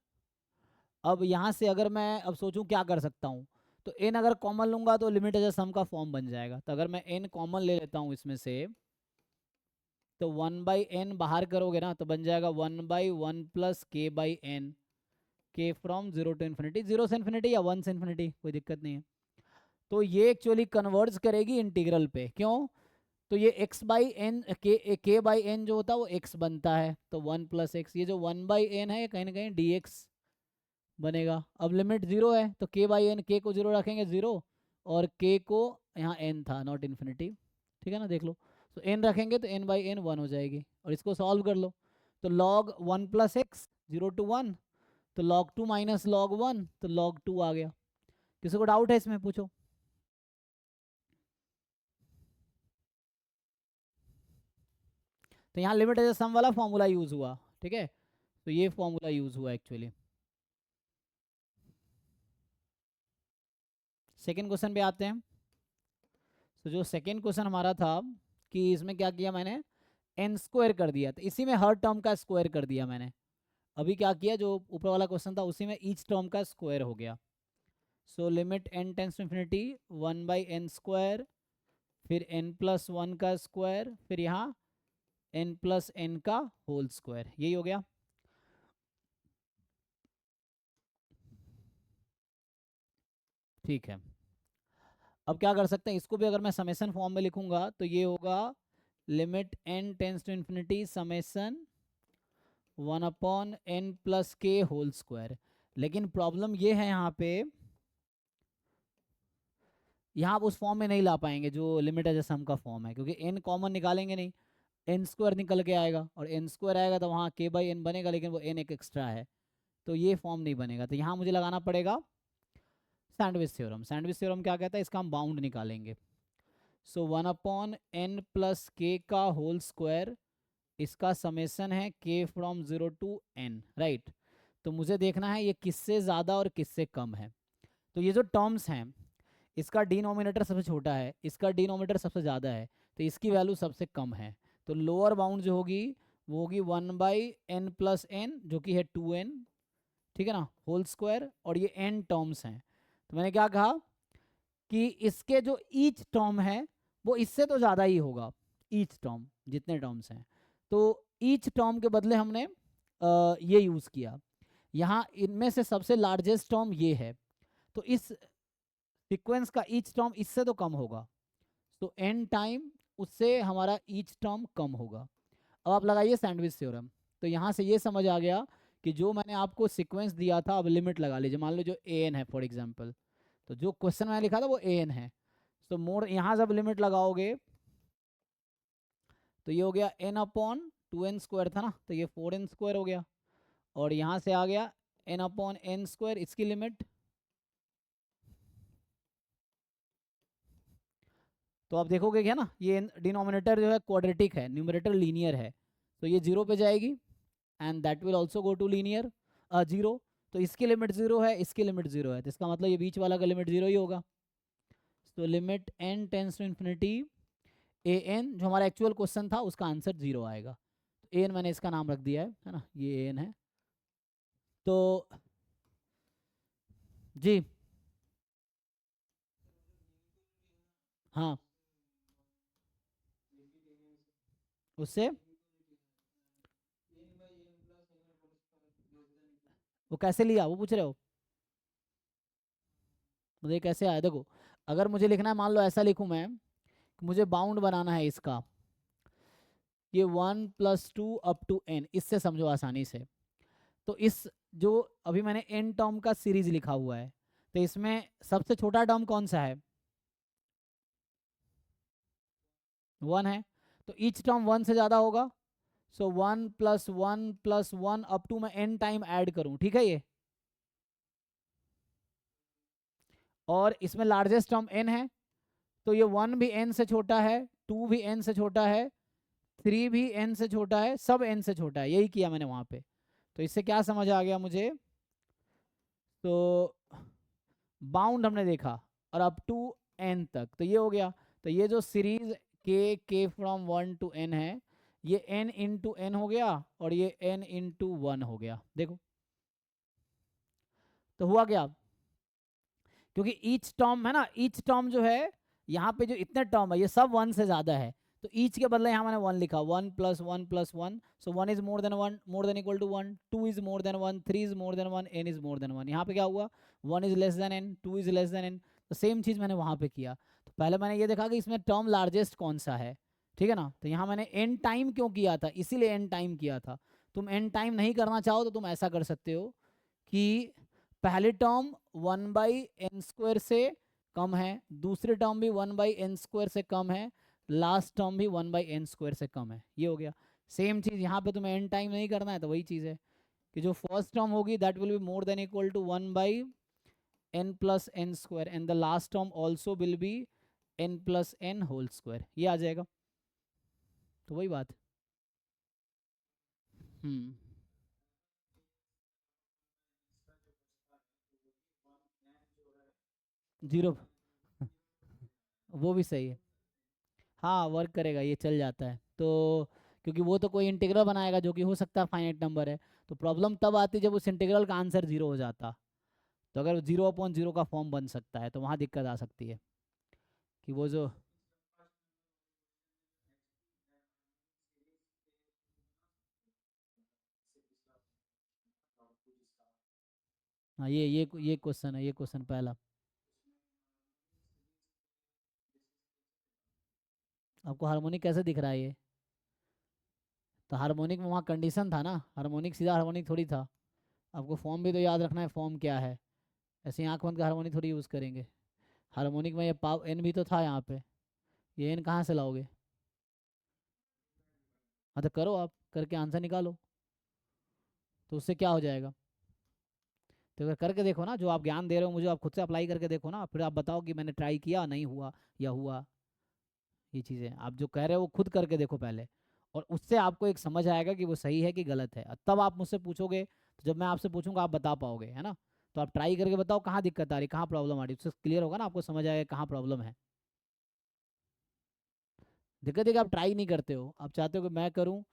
अब यहाँ से अगर मैं अब सोचूं क्या कर सकता हूँ, तो n अगर कॉमन लूंगा तो लिमिट एज सम का फॉर्म बन जाएगा। तो अगर मैं n कॉमन ले लेता हूँ इसमें से, तो 1/n बाहर करोगे ना, तो बन जाएगा 1/1 + k/n, k from 0 to infinity, 0 से इन्फिनिटी या 1 से इन्फिनिटी, कोई दिक्कत नहीं है। तो ये एक्चुअली कन्वर्ज करेगी इंटीग्रल पे, क्यों? तो ये x/n, k/n जो होता है वो x बनता है, तो 1 + x, ये जो 1/n है कहीं ना कहीं dx बनेगा। अब लिमिट जीरो है, तो k/n, k को जीरो रखेंगे, जीरो, और k को, यहाँ n था, नॉट इन्फिनिटी, ठीक है ना, देख लो। तो n रखेंगे तो n/n 1 हो जाएगी, और इसको सॉल्व कर लो। तो log 1 + x, 0 to 1, तो log 2 - log 1, तो log 2 आ गया। किसी को डाउट है इसमें, पूछो। तो यहाँ लिमिट एज सम वाला फॉर्मूला यूज हुआ, ठीक है, तो ये फॉर्मूला यूज हुआ एक्चुअली। सेकेंड क्वेश्चन पे आते हैं। तो जो सेकेंड क्वेश्चन हमारा था, कि इसमें क्या किया मैंने, n² कर दिया, तो इसी में हर टर्म का स्क्वायर कर दिया मैंने। अभी क्या किया, जो ऊपर वाला क्वेश्चन था उसी में ईच टर्म का स्क्वायर हो गया। So limit n tends to infinity 1/n², फिर n+1 का स्क्वायर, फिर यहाँ n+n का होल स्क्वायर, यही हो गया। ठीक है, अब क्या कर सकते हैं, इसको भी अगर मैं समेसन फॉर्म में लिखूंगा तो ये होगा limit n tends to infinity summation 1/n+k whole square. लेकिन प्रॉब्लम ये है यहाँ पे, यहाँ आप उस फॉर्म में नहीं ला पाएंगे जो लिमिट एज सम का फॉर्म है, क्योंकि n कॉमन निकालेंगे नहीं, n² निकल के आएगा, और n² आएगा तो वहाँ k/n बनेगा, लेकिन वो n एक एक्स्ट्रा है, तो ये फॉर्म नहीं बनेगा। तो यहाँ मुझे लगाना पड़ेगा सैंडविच थ्योरम। सैंडविच थ्योरम क्या कहता है, इसका हम बाउंड निकालेंगे। सो 1/n+k का होल स्क्वायर, इसका समेसन है k from 0 to n, right? तो मुझे देखना है ये किससे ज़्यादा और किससे कम है। तो ये जो टर्म्स हैं, इसका डिनोमिनेटर सबसे छोटा है, इसका डिनोमिनेटर सबसे ज़्यादा है, तो इसकी वैल्यू सबसे कम है। तो लोअर बाउंड जो होगी वो होगी 1/n+n, जो कि है 2n, ठीक है ना, होल स्क्वायर, और ये n टर्म्स हैं। तो मैंने क्या कहा कि इसके जो ईच टर्म है वो इससे तो ज़्यादा ही होगा, ईच टर्म, जितने टर्म्स हैं। तो ईच टर्म के बदले हमने ये यूज़ किया। यहाँ इनमें से सबसे लार्जेस्ट टर्म ये है, तो इस सीक्वेंस का ईच टर्म इससे तो कम होगा, तो n टाइम उससे हमारा ईच टर्म कम होगा। अब आप लगाइए सैंडविच थ्योरम। तो यहाँ से ये समझ आ गया कि जो मैंने आपको सीक्वेंस दिया था, अब लिमिट लगा लीजिए। मान लो जो ए एन है फॉर एग्जाम्पल, तो जो क्वेश्चन मैंने लिखा था वो ए एन है। तो मोर यहाँ जब लिमिट लगाओगे तो ये हो गया एन अपॉन 2n² था ना, तो ये 4n² हो गया। और यहाँ से आ गया एन अपॉन n², इसकी लिमिट। तो आप देखोगे क्या ना, ये डिनोमिनेटर जो है क्वाड्रेटिक है, न्यूमरेटर लीनियर है, तो ये 0 पे जाएगी and that will also go to linear 0। तो इसकी लिमिट 0 है, इसकी लिमिट 0 है, तो इसका मतलब ये बीच वाला का लिमिट 0 ही होगा। तो limit n tends to infinity a n, जो हमारा एक्चुअल क्वेश्चन था उसका आंसर 0 आएगा। तो ए एन मैंने इसका नाम रख दिया है ना, ये ए एन है। तो जी हाँ, उससे वो कैसे लिया वो पूछ रहे हो? मुझे कैसे आया, देखो अगर मुझे लिखना है, मान लो ऐसा लिखूं मैं, मुझे बाउंड बनाना है इसका, ये 1 + 2 अप टू n, इससे समझो आसानी से। तो इस जो अभी मैंने n टर्म का सीरीज लिखा हुआ है, तो इसमें सबसे छोटा टर्म कौन सा है? 1 है। तो ईच टर्म 1 से ज़्यादा होगा। सो 1 + 1 + 1 अप टू मैं n टाइम ऐड करूं, ठीक है ये। और इसमें लार्जेस्ट टर्म n है, तो ये 1 भी n से छोटा है, 2 भी n से छोटा है, 3 भी n से छोटा है, सब n से छोटा है। यही किया मैंने वहाँ पे। तो इससे क्या समझ आ गया मुझे? तो बाउंड हमने देखा, और अप टू n तक, तो ये हो गया। तो ये जो series k from 1 to n है, ये n इंटू n हो गया, और ये n इंटू 1 हो गया। देखो तो हुआ क्या, क्योंकि ईच टर्म है ना, ईच टर्म जो है यहाँ पे जो इतने टर्म है ये सब 1 से ज़्यादा है, तो ईच के बदले यहाँ मैंने 1 लिखा, 1 + 1 + 1। So 1 is more than 1, more than equal to 1, 2 is more than 1, 3 is more than 1, n is more than 1। यहाँ पे क्या हुआ, 1 is less than n, 2 is less than n। तो सेम चीज़ मैंने वहाँ पे किया। तो पहले मैंने ये देखा कि इसमें टर्म लार्जेस्ट कौन सा है, ठीक है ना। तो यहाँ मैंने n टाइम क्यों किया था, इसीलिए n टाइम किया था। तुम n टाइम नहीं करना चाहो तो तुम ऐसा कर सकते हो कि पहली टर्म 1/n² से कम है, दूसरी टर्म भी 1/n² से कम है, लास्ट टर्म भी 1/n² से कम है। ये हो गया। सेम चीज़ यहाँ पे तुम्हें n टाइम नहीं करना है, तो वही चीज़ है कि जो फर्स्ट टर्म होगी that will be more than equal to 1/n+n² and the last term also will be n+n²। ये आ जाएगा। तो वही बात। हम्म, 0 वो भी सही है। हाँ वर्क करेगा, ये चल जाता है। तो क्योंकि वो तो कोई इंटीग्रल बनाएगा जो कि हो सकता है फाइनाइट नंबर है, तो प्रॉब्लम तब आती है जब उस इंटीग्रल का आंसर 0 हो जाता। तो अगर 0/0 का फॉर्म बन सकता है तो वहाँ दिक्कत आ सकती है कि वो जो, हाँ ये क्वेश्चन है, ये क्वेश्चन पहला। आपको हार्मोनिक कैसे दिख रहा है ये? तो हार्मोनिक में वहाँ कंडीशन था ना, हार्मोनिक सीधा हार्मोनिक थोड़ी था। आपको फॉर्म भी तो याद रखना है, फॉर्म क्या है। ऐसे ही आँख बंद कर हार्मोनिक थोड़ी यूज़ करेंगे। हार्मोनिक में ये पाव एन भी तो था यहाँ पे, ये एन कहाँ से लाओगे? हाँ तो करो, आप करके आंसर निकालो, तो उससे क्या हो जाएगा। तो अगर करके देखो ना, जो आप ज्ञान दे रहे हो मुझे, आप खुद से अप्लाई करके देखो ना, फिर आप बताओ कि मैंने ट्राई किया नहीं हुआ या हुआ। ये चीज़ें आप जो कह रहे हो वो खुद करके देखो पहले, और उससे आपको एक समझ आएगा कि वो सही है कि गलत है। तब आप मुझसे पूछोगे, तो जब मैं आपसे पूछूंगा आप बता पाओगे, है ना। तो आप ट्राई करके बताओ कहाँ दिक्कत आ रही, कहाँ प्रॉब्लम आ रही, उससे क्लियर होगा ना, आपको समझ आएगा कहाँ प्रॉब्लम है। दिक्कत है कि आप ट्राई नहीं करते हो, आप चाहते हो कि मैं करूँ,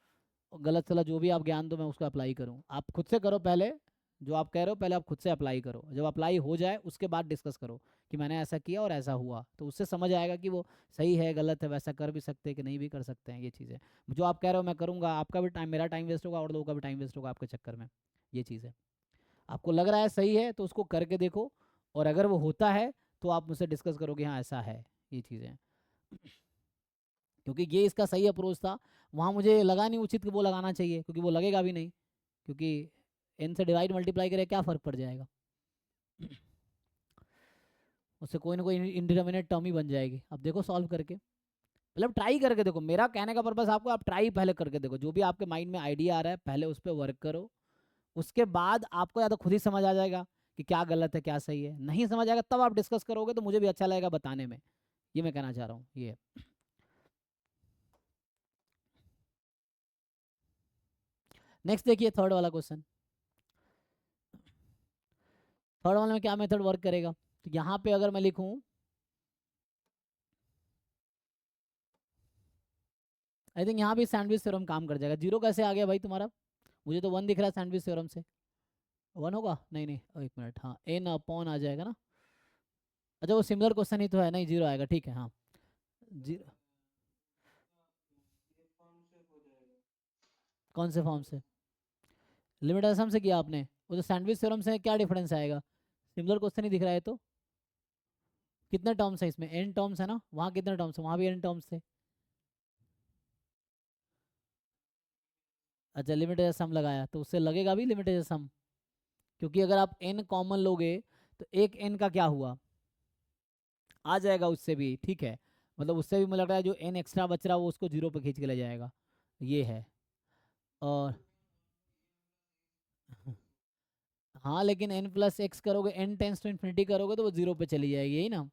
और गलत सलत जो भी आप ज्ञान दो मैं उसको अप्लाई करूँ। आप खुद से करो पहले, जो आप कह रहे हो पहले आप खुद से अप्लाई करो, जब अप्लाई हो जाए उसके बाद डिस्कस करो कि मैंने ऐसा किया और ऐसा हुआ, तो उससे समझ आएगा कि वो सही है गलत है, वैसा कर भी सकते हैं कि नहीं भी कर सकते हैं। ये चीज़ें जो आप कह रहे हो मैं करूँगा, आपका भी टाइम, मेरा टाइम वेस्ट होगा और लोगों का भी टाइम वेस्ट होगा आपके चक्कर में। ये चीज़ है, आपको लग रहा है सही है तो उसको करके देखो, और अगर वो होता है तो आप मुझसे डिस्कस करोगे हाँ ऐसा है। ये चीज़ें क्योंकि ये इसका सही अप्रोच था, वहाँ मुझे लगा नहीं उचित कि वो लगाना चाहिए, क्योंकि वो लगेगा भी नहीं, क्योंकि n से डिवाइड मल्टीप्लाई करे क्या फ़र्क पड़ जाएगा उससे कोई ना कोई इंडिटर्मिनेट टर्म ही बन जाएगी। अब देखो सॉल्व करके, मतलब ट्राई करके देखो, मेरा कहने का पर्पस आपको, आप ट्राई पहले करके देखो, जो भी आपके माइंड में आइडिया आ रहा है पहले उस पर वर्क करो, उसके बाद आपको या तो खुद ही समझ आ जाएगा कि क्या गलत है क्या सही है, नहीं समझ आएगा तब आप डिस्कस करोगे तो मुझे भी अच्छा लगेगा बताने में, ये मैं कहना चाह रहा हूँ। ये नेक्स्ट देखिए थर्ड वाला क्वेश्चन। थर्ड वाले में क्या मेथड वर्क करेगा, तो यहाँ पे अगर मैं लिखूँ, आई थिंक यहाँ भी सैंडविच थ्योरम काम कर जाएगा। जीरो कैसे आ गया भाई तुम्हारा, मुझे तो वन दिख रहा है सैंडविच थ्योरम से, वन होगा, नहीं नहीं एक मिनट, हाँ एन अपॉन आ जाएगा ना, अच्छा वो सिमिलर क्वेश्चन ही तो है, नहीं जीरो आएगा, ठीक है हाँ जीरो, कौन से फॉर्म से, लिमिट असम से किया आपने, वो तो सैंडविच थ्योरम से क्या डिफरेंस आएगा, सिमिलर क्वेश्चन ही दिख रहा है तो, कितने टर्म्स है इसमें, एन टर्म्स है ना, वहाँ कितने टर्म्स है, वहाँ भी एन टर्म्स थे, अच्छा लिमिटेड सम लगाया तो उससे लगेगा भी लिमिटेड सम, क्योंकि अगर आप एन कॉमन लोगे तो एक एन का क्या हुआ, आ जाएगा उससे भी, ठीक है, मतलब उससे भी मुझे लग रहा है जो एन एक्स्ट्रा बच रहा है वो उसको जीरो पे खींच के ले जाएगा, ये है। और हाँ लेकिन एन प्लस एक्स करोगे, एन टेंस टू इन्फिनिटी करोगे तो वो जीरो पे चली जाएगी, यही ना,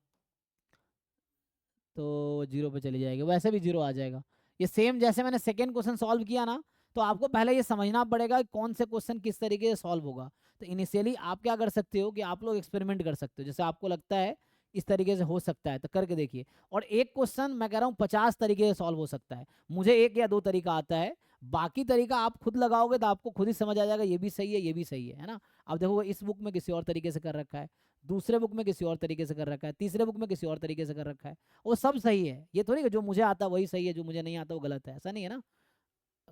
तो जीरो पे चली जाएगी, वैसे भी जीरो आ जाएगा। ये सेम जैसे मैंने सेकेंड क्वेश्चन सॉल्व किया ना, तो आपको पहले ये समझना पड़ेगा कि कौन से क्वेश्चन किस तरीके से सॉल्व होगा। तो इनिशियली आप क्या कर सकते हो कि आप लोग एक्सपेरिमेंट कर सकते हो, जैसे आपको लगता है इस तरीके से हो सकता है तो करके देखिए, और एक क्वेश्चन मैं कह रहा हूँ 50 तरीके से सॉल्व हो सकता है, मुझे एक या दो तरीका आता है, बाकी तरीका आप खुद लगाओगे तो आपको खुद ही समझ आ जाएगा ये भी सही है ये भी सही है ना। अब देखो इस बुक में किसी और तरीके से कर रखा है, दूसरे बुक में किसी और तरीके से कर रखा है, तीसरे बुक में किसी और तरीके से कर रखा है, वो सब सही है, ये थोड़ी कि जो मुझे आता वही सही है, जो मुझे नहीं आता वो गलत है, ऐसा नहीं है ना।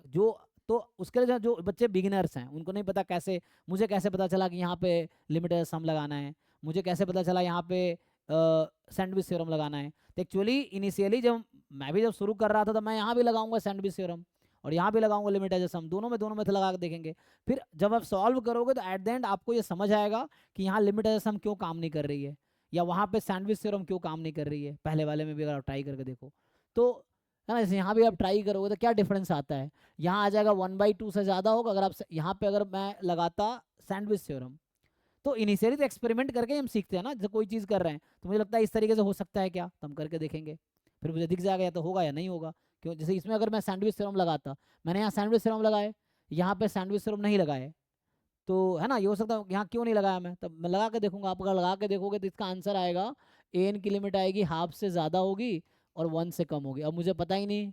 जो तो उसके लिए जो बच्चे बिगिनर्स हैं उनको नहीं पता कैसे, मुझे कैसे पता चला कि यहाँ पे लिमिटेड सम लगाना है, मुझे कैसे पता चला यहाँ पे सैंडविच थ्योरम लगाना है, तो एक्चुअली इनिशियली जब मैं भी जब शुरू कर रहा था तो मैं यहाँ भी लगाऊंगा सैंडविच थ्योरम और यहाँ भी लगाऊंगा लिमिटेड सम, दोनों में लगा के देखेंगे, फिर जब आप सॉल्व करोगे तो एट द एंड आपको ये समझ आएगा कि यहाँ लिमिटेड सम क्यों काम नहीं कर रही है, या वहाँ पे सैंडविच थ्योरम क्यों काम नहीं कर रही है, पहले वाले में भी अगर आप ट्राई करके देखो तो, है ना, जैसे यहाँ भी आप ट्राई करोगे तो क्या डिफरेंस आता है, यहाँ आ जाएगा 1/2 से ज़्यादा होगा, अगर आप यहाँ पे अगर मैं लगाता सैंडविच थ्योरम, तो इनिशियली तो एक्सपेरिमेंट करके हम सीखते हैं ना, जैसे कोई चीज़ कर रहे हैं तो मुझे लगता है इस तरीके से हो सकता है क्या, तो हम करके देखेंगे, फिर मुझे दिख जाएगा या तो होगा या नहीं होगा। क्यों, जैसे इसमें अगर मैं सैंडविच थ्योरम लगाता, मैंने यहाँ सैंडविच थ्योरम लगाए, यहाँ पे सैंडविच थ्योरम नहीं लगाए, तो है ना, ये हो सकता है यहाँ क्यों नहीं लगाया मैं, तब मैं लगा के देखूंगा, आप अगर लगा के देखोगे तो इसका आंसर आएगा एन की लिमिट आएगी हाफ से ज़्यादा होगी और वन से कम होगी, अब मुझे पता ही नहीं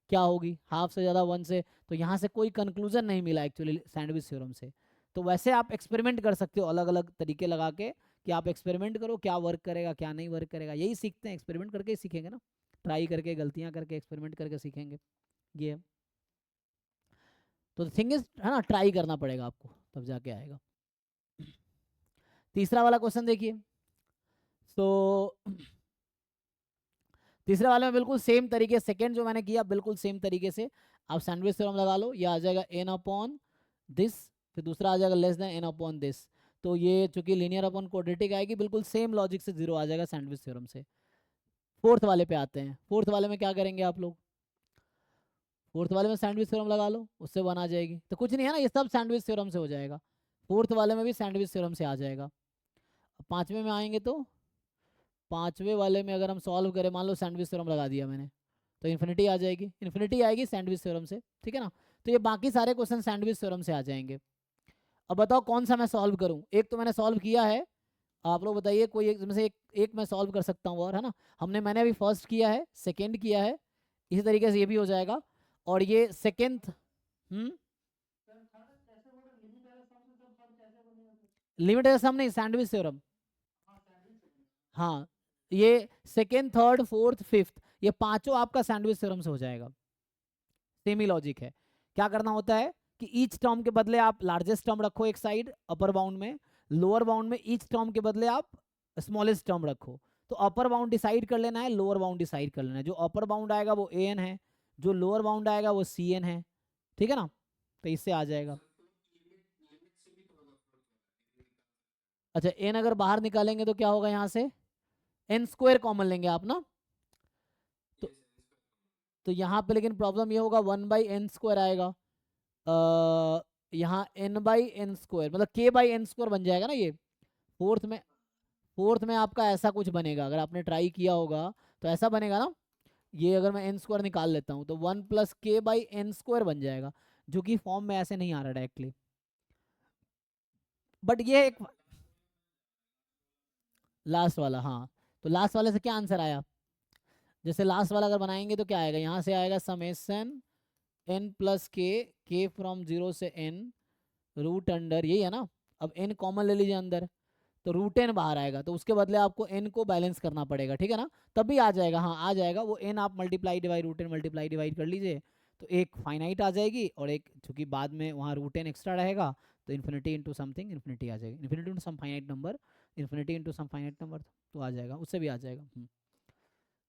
क्या होगी, हाफ से ज़्यादा वन से, तो यहाँ से कोई कंक्लूजन नहीं मिला एक्चुअली सैंडविच थ्योरम से। तो वैसे आप एक्सपेरिमेंट कर सकते हो अलग अलग तरीके लगा के, कि आप एक्सपेरिमेंट करो क्या वर्क करेगा क्या नहीं वर्क करेगा, यही सीखते हैं, एक्सपेरिमेंट करके ही सीखेंगे ना, ट्राई करके गलतियाँ करके एक्सपेरिमेंट करके सीखेंगे ये। तो थिंग इज, है ना, ट्राई करना पड़ेगा आपको तब जाके आएगा। तीसरा वाला क्वेश्चन देखिए, तो तीसरे वाले में बिल्कुल सेम तरीके, सेकंड जो मैंने किया बिल्कुल सेम तरीके से आप सैंडविच थ्योरम लगा लो, ये आ जाएगा एन अपॉन दिस, फिर दूसरा आ जाएगा less than n upon this, तो ये चूंकि लीनियर अपॉन क्वाड्रेटिक आएगी, बिल्कुल सेम लॉजिक से जीरो आ जाएगा सैंडविच थ्योरम से। फोर्थ वाले पे आते हैं, फोर्थ वाले में क्या करेंगे आप लोग, फोर्थ वाले में सैंडविच थ्योरम लगा लो, उससे वन आ जाएगी, तो कुछ नहीं है ना, ये सब सैंडविच थ्योरम से हो जाएगा, फोर्थ वाले में भी सैंडविच थ्योरम से आ जाएगा। अब पांचवें में आएंगे तो पांचवे वाले में अगर हम सॉल्व करें, मान लो सैंडविच थ्योरम लगा दिया मैंने, तो इन्फिनिटी आ जाएगी, इन्फिनिटी आएगी सैंडविच थ्योरम से, ठीक है ना, तो ये बाकी सारे क्वेश्चन सैंडविच थ्योरम से आ जाएंगे। अब बताओ कौन सा मैं सॉल्व करूं, एक तो मैंने सॉल्व किया है, आप लोग बताइए कोई एक में से एक मैं सॉल्व कर सकता हूँ और, है ना, मैंने अभी फर्स्ट किया है सेकेंड किया है, इसी तरीके से ये भी हो जाएगा, और ये सेकेंड, लिमिटेड सम नहीं, सैंडविच थ्योरम, हाँ ये सेकेंड थर्ड फोर्थ फिफ्थ ये पांचों आपका सैंडविच थ्योरम से हो जाएगा, सेम ही लॉजिक है। क्या करना होता है कि ईच टर्म के बदले आप लार्जेस्ट टर्म रखो एक साइड अपर बाउंड में, लोअर बाउंड में ईच टर्म के बदले आप स्मॉलेस्ट टर्म रखो, तो अपर बाउंड डिसाइड कर लेना है, लोअर बाउंड डिसाइड कर लेना है। जो अपर बाउंड आएगा वो ए एन है, जो लोअर बाउंड आएगा वो सी एन है, ठीक है ना। तो इससे आ जाएगा। अच्छा, एन अगर बाहर निकालेंगे तो क्या होगा, यहाँ से एन स्क्वायर कॉमन लेंगे आप ना। तो यहाँ पे लेकिन प्रॉब्लम ये होगा, 1/n² आएगा। यहाँ n/n² मतलब k/n² बन जाएगा ना ये। फोर्थ में आपका ऐसा कुछ बनेगा, अगर आपने ट्राई किया होगा तो ऐसा बनेगा ना। ये अगर मैं n² निकाल लेता हूँ तो 1 + k/n² बन जाएगा, जो कि फॉर्म में ऐसे नहीं आ रहा डायरेक्टली। बट ये एक लास्ट वाला, हाँ। तो लास्ट वाले से क्या आंसर आया, जैसे लास्ट वाला अगर बनाएंगे तो क्या आएगा, यहाँ से आएगा समेसन n+k, k फ्रॉम 0 से n, रूट अंडर, यही है ना। अब n कॉमन ले लीजिए अंदर, तो रूट एन बाहर आएगा, तो उसके बदले आपको n को बैलेंस करना पड़ेगा, ठीक है ना। तभी आ जाएगा, हाँ आ जाएगा वो n, आप multiply divide root n multiply divide कर लीजिए, तो एक फाइनाइट आ जाएगी, और एक चूंकि बाद में वहाँ रूट एन एक्स्ट्रा रहेगा, तो इन्फिनिटी इंटू समथिंग इन्फिनिटी आ जाएगी, infinity into sum finite number, infinity into sum finite number, तो आ जाएगा, उससे भी आ जाएगा।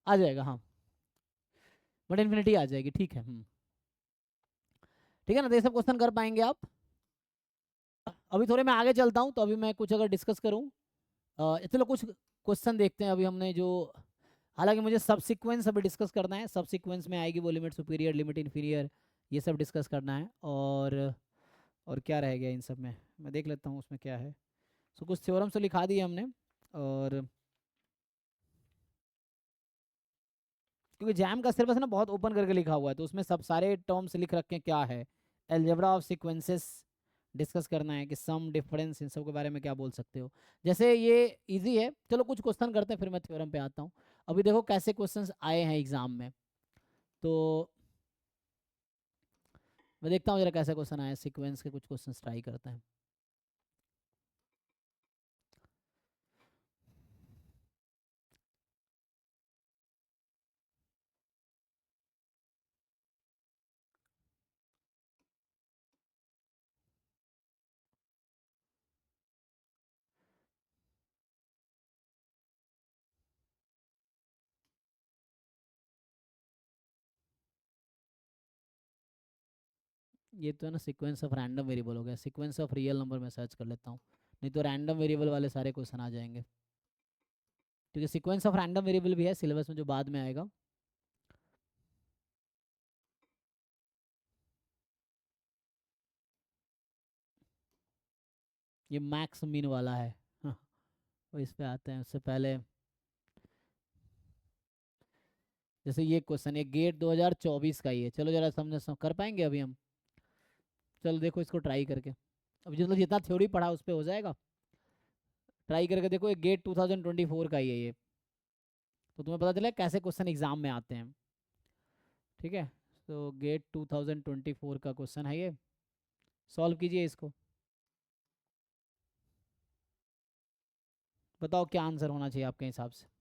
आ जाएगा हाँ, बट इन्फिनिटी आ जाएगी, ठीक है। ठीक है ना, तो ये सब क्वेश्चन कर पाएंगे आप। अभी थोड़े मैं आगे चलता हूँ, तो अभी मैं कुछ अगर डिस्कस करूँ, चलो कुछ क्वेश्चन देखते हैं अभी हमने जो, हालांकि मुझे सब सीक्वेंस अभी डिस्कस करना है, सब सीक्वेंस में आएगी वो लिमिट सुपीरियर लिमिट इन्फीरियर, ये सब डिस्कस करना है। और क्या रह गया इन सब में, मैं देख लेता हूँ उसमें क्या है। सो कुछ थ्योरम तो लिखा दिए हमने, और क्योंकि जैम का सिलेबस ना बहुत ओपन करके लिखा हुआ है, तो उसमें सब सारे टर्म्स लिख रखे हैं क्या है, एलजेब्रा ऑफ सीक्वेंसेस डिस्कस करना है, कि सम डिफरेंस इन सब के बारे में क्या बोल सकते हो। जैसे ये इजी है, चलो कुछ क्वेश्चन करते हैं फिर मैं थ्योरम पे आता हूँ। अभी देखो कैसे क्वेश्चंस आए हैं एग्जाम में, तो मैं देखता हूँ जरा कैसे क्वेश्चन आए, सीक्वेंस के कुछ क्वेश्चंस ट्राई करते हैं। ये तो है ना सीक्वेंस ऑफ रैंडम वेरिएबल हो गया, सीक्वेंस ऑफ रियल नंबर में सर्च कर लेता हूँ, नहीं तो रैंडम वेरिएबल वाले सारे क्वेश्चन आ जाएंगे, क्योंकि सीक्वेंस ऑफ रैंडम वेरिएबल भी है सिलेबस में जो बाद में आएगा। ये मैक्स मीन वाला है हाँ, वो इस पे आते हैं उससे पहले। जैसे ये क्वेश्चन, ये गेट 2024 का ही है, चलो जरा कर पाएंगे अभी हम। चलो देखो इसको ट्राई करके, अब जितना थ्योरी पढ़ा उस पर हो जाएगा, ट्राई करके देखो। ये गेट 2024 का ही है ये, तो तुम्हें पता चला कैसे क्वेश्चन एग्जाम में आते हैं, ठीक है। तो गेट 2024 का क्वेश्चन है ये, सॉल्व कीजिए इसको, बताओ क्या आंसर होना चाहिए आपके हिसाब से।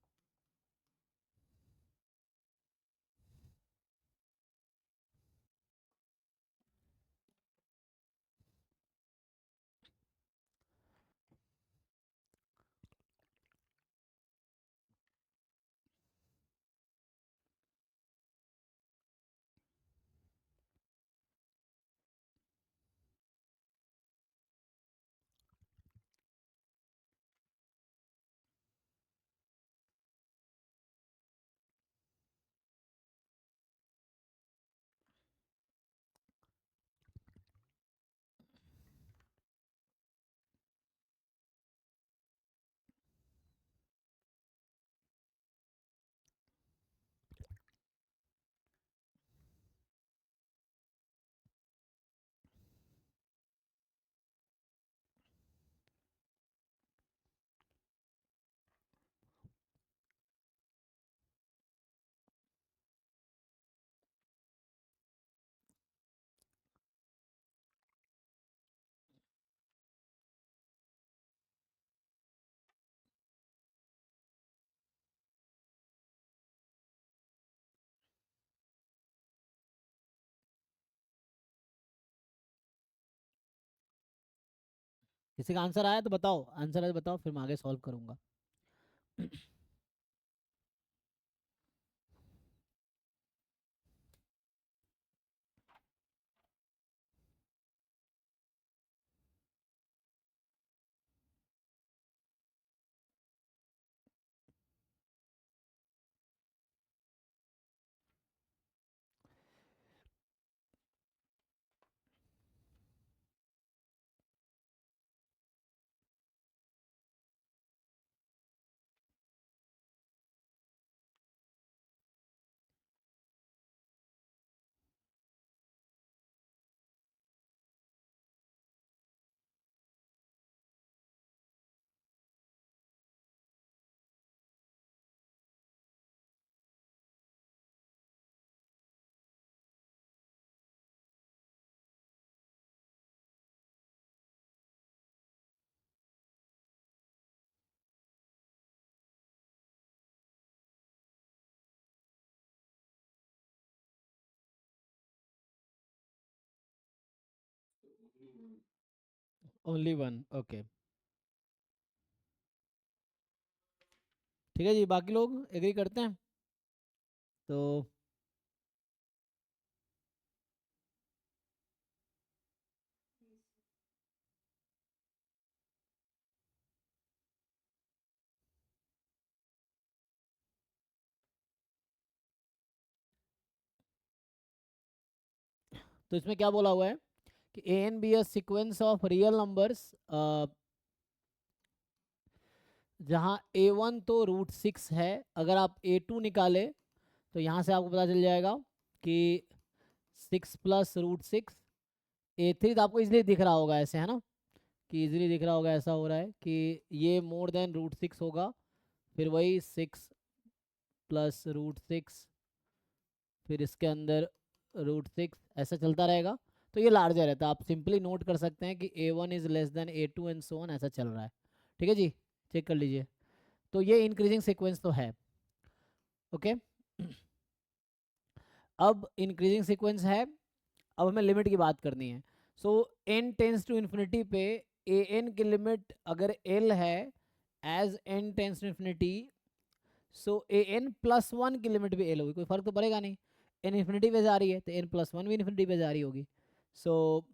किसी का आंसर आया तो बताओ, आंसर आया तो बताओ, फिर मैं आगे सॉल्व करूंगा। Only one, okay. ठीक है जी, बाकी लोग एग्री करते हैं? तो इसमें क्या बोला हुआ है कि A N be a sequence of real numbers, जहाँ ए वन तो रूट सिक्स है, अगर आप ए टू निकाले तो यहाँ से आपको पता चल जाएगा कि सिक्स प्लस रूट सिक्स। ए थ्री तो आपको इजीली दिख रहा होगा ऐसे, है ना, कि इजीली दिख रहा होगा, ऐसा हो रहा है कि ये मोर देन रूट सिक्स होगा, फिर वही सिक्स प्लस रूट सिक्स, फिर इसके अंदर रूट सिक्स, ऐसा चलता रहेगा। तो ये लार्जर है, तो आप सिंपली नोट कर सकते हैं कि A one is less than A two and so on, ऐसा चल रहा है। ठीक है जी, चेक कर लीजिए। तो ये इंक्रीजिंग सीक्वेंस तो है, ओके। अब इंक्रीजिंग सीक्वेंस है, अब हमें लिमिट की बात करनी है। So n tends to infinity पे ए एन की लिमिट अगर एल है, as n tends to infinity, so a N plus one की लिमिट भी एल होगी, कोई फर्क तो पड़ेगा नहीं। एन इन्फिनिटी पे जा रही है तो एन प्लस वन भी इन्फिनिटी पे जा रही होगी। So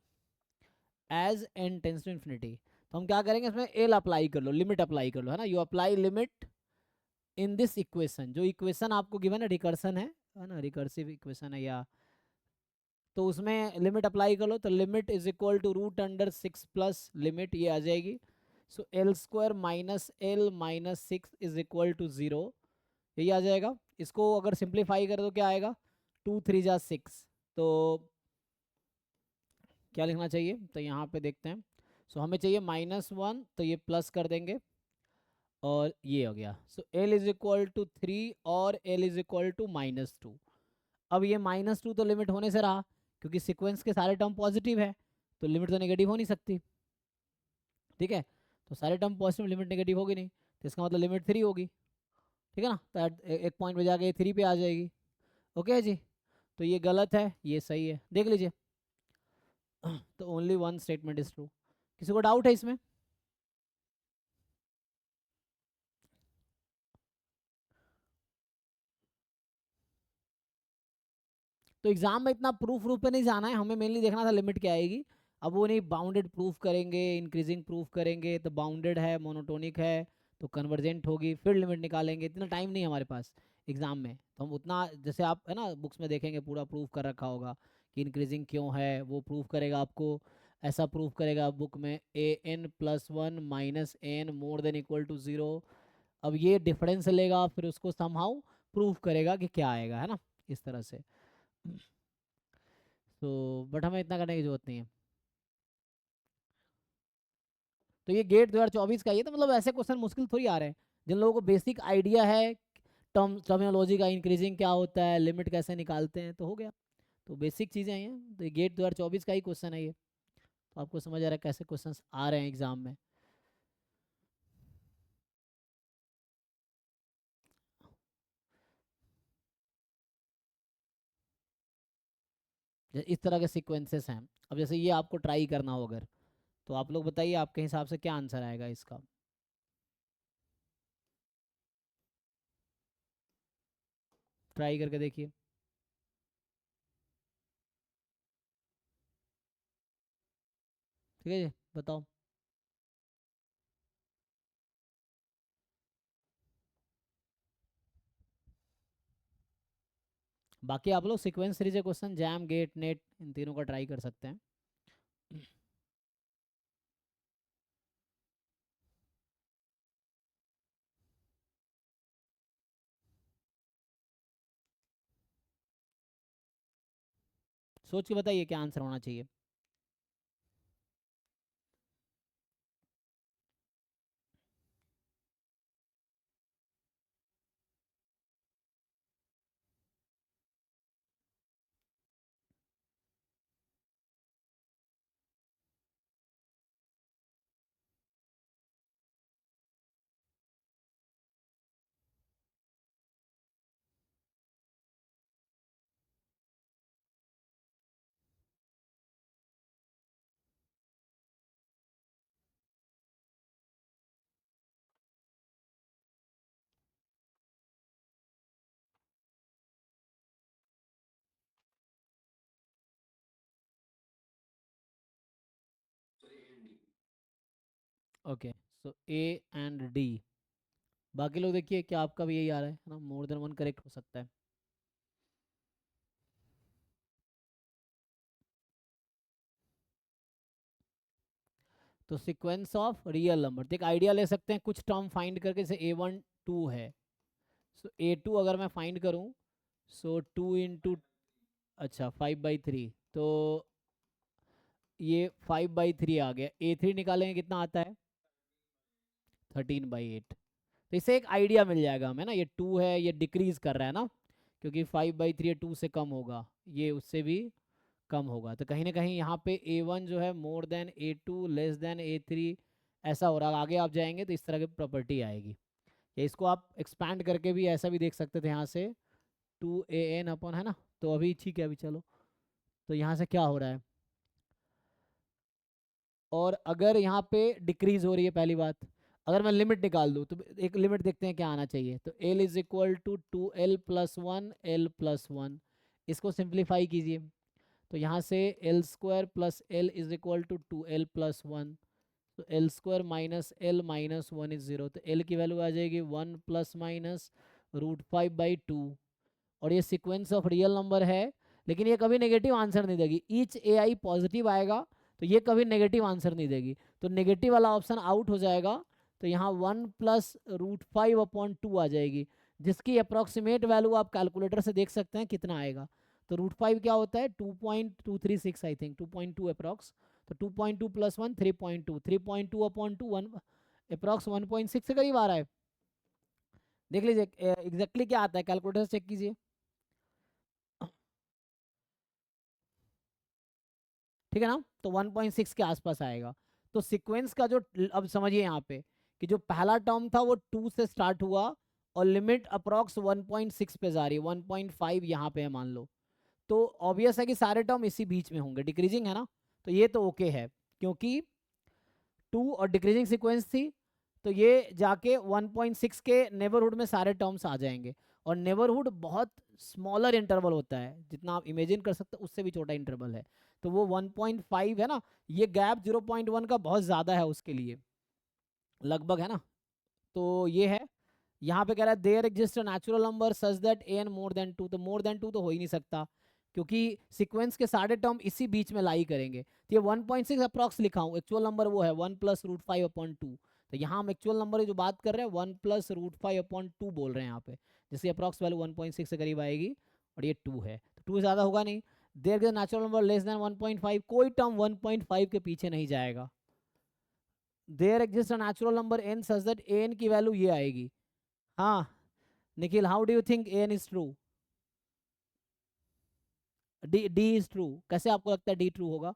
as n tends to infinity, तो हम क्या करेंगे, इसमें एल अप्लाई कर लो, लिमिट अप्लाई कर लो, है ना, you apply limit in this equation, जो इक्वेशन आपको गिवन है, रिकर्सन है ना, रिकर्सिव इक्वेशन है, या तो उसमें लिमिट अप्लाई कर लो, तो limit is equal to root under six plus limit, ये आ जाएगी। So L square minus L minus six is equal to zero, यही आ जाएगा। इसको अगर सिंप्लीफाई कर दो क्या आएगा, टू थ्री जा सिक्स, तो क्या लिखना चाहिए, तो यहाँ पे देखते हैं। सो हमें चाहिए माइनस वन, तो ये प्लस कर देंगे, और ये हो गया। So L is equal to three और L is equal to minus two. अब ये माइनस टू तो लिमिट होने से रहा, क्योंकि सीक्वेंस के सारे टर्म पॉजिटिव है, तो लिमिट तो नेगेटिव हो नहीं सकती। ठीक है, तो सारे टर्म पॉजिटिव, लिमिट नेगेटिव होगी नहीं, तो इसका मतलब लिमिट थ्री होगी। ठीक है ना, तो एक पॉइंट पे जाके थ्री पे आ जाएगी। ओके है जी, तो ये गलत है, ये सही है, देख लीजिए। तो only one statement is true. किसी को डाउट है इसमें? तो एग्जाम में इतना प्रूफ रूफ पे नहीं जाना है, हमें मेनली देखना था लिमिट क्या आएगी। अब वो नहीं, बाउंडेड प्रूफ करेंगे, इंक्रीजिंग प्रूफ करेंगे, तो बाउंडेड है, मोनोटोनिक है, तो कन्वर्जेंट होगी, फिर लिमिट निकालेंगे, इतना टाइम नहीं है हमारे पास एग्जाम में। तो हम उतना, जैसे आप है ना बुक्स में देखेंगे पूरा प्रूफ कर रखा होगा कि इंक्रीजिंग क्यों है, वो प्रूफ करेगा आपको। ऐसा प्रूफ करेगा बुक में, A N plus one minus N more than equal to zero. अब ये डिफरेंस लेगा, फिर उसको समहाउ प्रूफ करेगा कि क्या आएगा, है ना, इस तरह से। तो बट हमें इतना करने की जरूरत नहीं है। तो ये गेट 2024 का, ये तो मतलब ऐसे क्वेश्चन मुश्किल थोड़ी आ रहे हैं, जिन लोगों को बेसिक आइडिया है टर्मिनोलॉजी का, इंक्रीजिंग क्या होता है, लिमिट कैसे निकालते हैं, तो हो गया। तो बेसिक चीज़ें हैं, तो ये गेट 2024 का ही क्वेश्चन है ये। तो आपको समझ आ रहा है कैसे क्वेश्चन आ रहे हैं एग्जाम में। इस तरह के सीक्वेंसेस हैं। अब जैसे ये आपको ट्राई करना हो अगर, तो आप लोग बताइए आपके हिसाब से क्या आंसर आएगा इसका। ट्राई करके देखिए। ठीक है जी, बताओ। बाकी आप लोग sequence series question JAM GATE NET इन तीनों का ट्राई कर सकते हैं। सोच के बताइए क्या आंसर होना चाहिए। Okay, so A and D. बाकी लोग देखिए क्या आपका भी यही आ रहा है ना, मोर देन वन करेक्ट हो सकता है। तो सीक्वेंस ऑफ रियल नंबर, तो एक आइडिया ले सकते हैं, कुछ टर्म फाइंड करके, जैसे A1 2 है, सो A2 अगर मैं फाइंड करूं, सो 2 इंटू, अच्छा 5/3, तो ये 5/3 आ गया। A3 निकालेंगे कितना आता है, 13/8। तो इससे एक आइडिया मिल जाएगा हमें ना, ये 2 है, ये डिक्रीज कर रहा है ना, क्योंकि 5/3 2 से कम होगा, ये उससे भी कम होगा, तो कहीं ना कहीं यहाँ पे A1 जो है more than A2 less than A3 ऐसा हो रहा है। आगे आप जाएंगे तो इस तरह की प्रॉपर्टी आएगी, या इसको आप एक्सपैंड करके भी ऐसा भी देख सकते थे यहाँ से, 2an अपन, है ना। तो अभी ठीक है, अभी चलो, तो यहाँ से क्या हो रहा है, और अगर यहाँ पे डिक्रीज हो रही है, पहली बात, अगर मैं लिमिट निकाल दूँ तो एक लिमिट देखते हैं क्या आना चाहिए, तो L is equal to 2L+1 L+1, इसको सिंप्लीफाई कीजिए, तो यहाँ से L² + L is equal to 2L+1, तो L² - L - 1 इज 0, तो L की वैल्यू आ जाएगी 1 ± √5/2। और ये सीक्वेंस ऑफ रियल नंबर है, लेकिन ये कभी नेगेटिव आंसर नहीं देगी, ईच AI पॉजिटिव आएगा तो ये कभी नेगेटिव आंसर नहीं देगी, तो नेगेटिव वाला ऑप्शन आउट हो जाएगा, तो यहाँ 1 + √5/2 आ जाएगी, जिसकी अप्रॉक्सीमेट वैल्यू आप कैलकुलेटर से देख सकते हैं कितना आएगा। तो √5 क्या होता है, 2.236 आई थिंक, 2.2 अप्रॉक्स, तो 2.2 + 1 3.2, 3.2/2 1 अप्रॉक्स 1.6 के करीब आ रहा है। देख लीजिए एग्जैक्टली क्या आता है, कैलकुलेटर से चेक कीजिए, ठीक है ना, तो 1.6 के आसपास आएगा। तो सीक्वेंस का जो, अब समझिए यहाँ पे कि जो पहला टर्म था वो 2 से स्टार्ट हुआ, और लिमिट अप्रॉक्स 1.6 पे जा रही है, 1.5 यहाँ पे है मान लो, तो ऑब्वियस है कि सारे टर्म इसी बीच में होंगे, डिक्रीजिंग है ना, तो ये तो ओके है, क्योंकि 2 और डिक्रीजिंग सीक्वेंस थी, तो ये जाके 1.6 के नेबरहुड में सारे टर्म्स आ जाएंगे, और नेबरहुड बहुत स्मॉलर इंटरवल होता है, जितना आप इमेजिन कर सकते हो उससे भी छोटा इंटरवल है, तो वो 1.5 है ना, ये गैप 0.1 का बहुत ज़्यादा है उसके लिए, लगभग, है ना। तो ये है, यहाँ पे कह रहा है there exist a natural number such that an more than 2, तो मोर देन 2 तो हो ही नहीं सकता, क्योंकि सीक्वेंस के सारे टर्म इसी बीच में लाई करेंगे, तो ये 1.6 अप्रॉक्स लिखा हूँ, एक्चुअल नंबर वो है 1 + √5/2, तो यहाँ हम एक्चुअल नंबर जो बात कर रहे हैं 1 + √5/2 बोल रहे हैं यहाँ पे, जिसकी अप्रॉक्स वैल्यू 1.6 के करीब आएगी, और ये 2 है, तो 2 ज़्यादा होगा नहीं, there is natural number less than 1.5, कोई टर्म 1.5 के पीछे नहीं जाएगा, there exist a natural number n such that an की वैल्यू ये आएगी। हाँ Nikhil, how do you think an is true, D is true, कैसे आपको लगता है डी ट्रू होगा?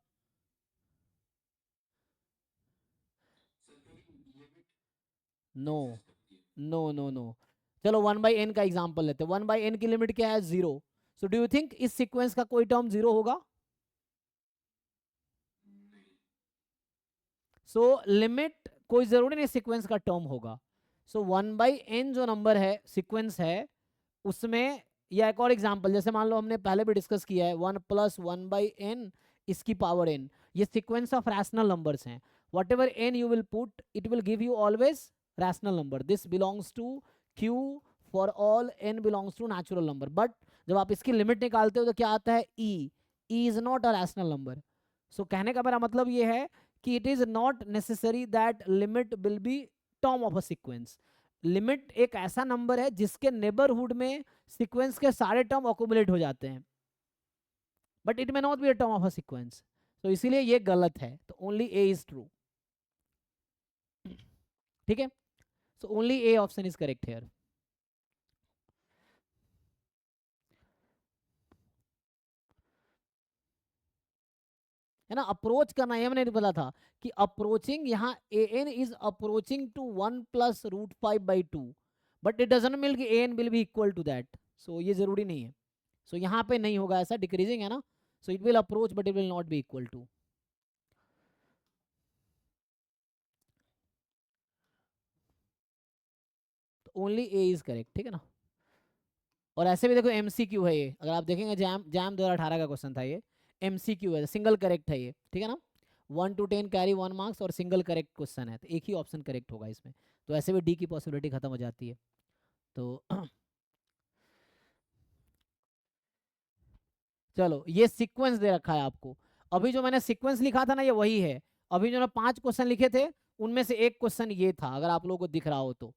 No, no. चलो 1/n का एग्जांपल लेते हैं, 1/n की लिमिट क्या है, 0, सो डू यू थिंक इस सीक्वेंस का कोई टर्म 0 होगा? सो लिमिट कोई जरूरी नहीं सीक्वेंस का टर्म होगा, सो 1/n जो नंबर है, सीक्वेंस है, उसमें, या एक और एग्जांपल, जैसे मान लो हमने पहले भी डिस्कस किया है 1 + 1/n इसकी पावर n, ये सीक्वेंस ऑफ रैशनल नंबर्स हैं, whatever n you will put it will give you always rational number, this belongs to q for all n belongs to natural number, but जब आप इसकी limit निकालते हो तो क्या आता है, e is not a rational number, so कहने का मेरा मतलब ये है कि it is not necessary that limit will be term of a sequence, limit एक ऐसा नंबर है जिसके नेबरहुड में सीक्वेंस के सारे टर्म अकोमुलेट हो जाते हैं, but it may not be a term of a sequence, तो इसीलिए ये गलत है, तो ओनली ए इज ट्रू, ठीक है, so only A option is correct here, है ना। अप्रोच करना ये मैंने बोला था कि अप्रोचिंग, यहाँ A N is approaching to 1 + √5/2, but it doesn't mean कि ए N will be equal to that, so ये जरूरी नहीं है, सो यहाँ पे नहीं होगा ऐसा, डिक्रीजिंग है ना, so it will approach but it will not be equal to, only A is correct, ठीक है ना। और ऐसे भी देखो एमसीक्यू है ये, अगर आप देखेंगे जैम जैम 2018 का क्वेश्चन था ये, एमसीक्यू है, सिंगल करेक्ट है ये, ठीक है ना। 1 to 10 कैरी 1 मार्क्स और सिंगल करेक्ट क्वेश्चन है, तो एक ही ऑप्शन करेक्ट होगा इसमें। तो ऐसे में डी की पॉसिबिलिटी खत्म हो जाती है। तो चलो ये सीक्वेंस दे रखा है आपको। अभी जो मैंने सीक्वेंस लिखा था ना ये वही है। अभी जो ना 5 क्वेश्चन लिखे थे उनमें से एक क्वेश्चन ये था, अगर आप लोगों को दिख रहा हो तो।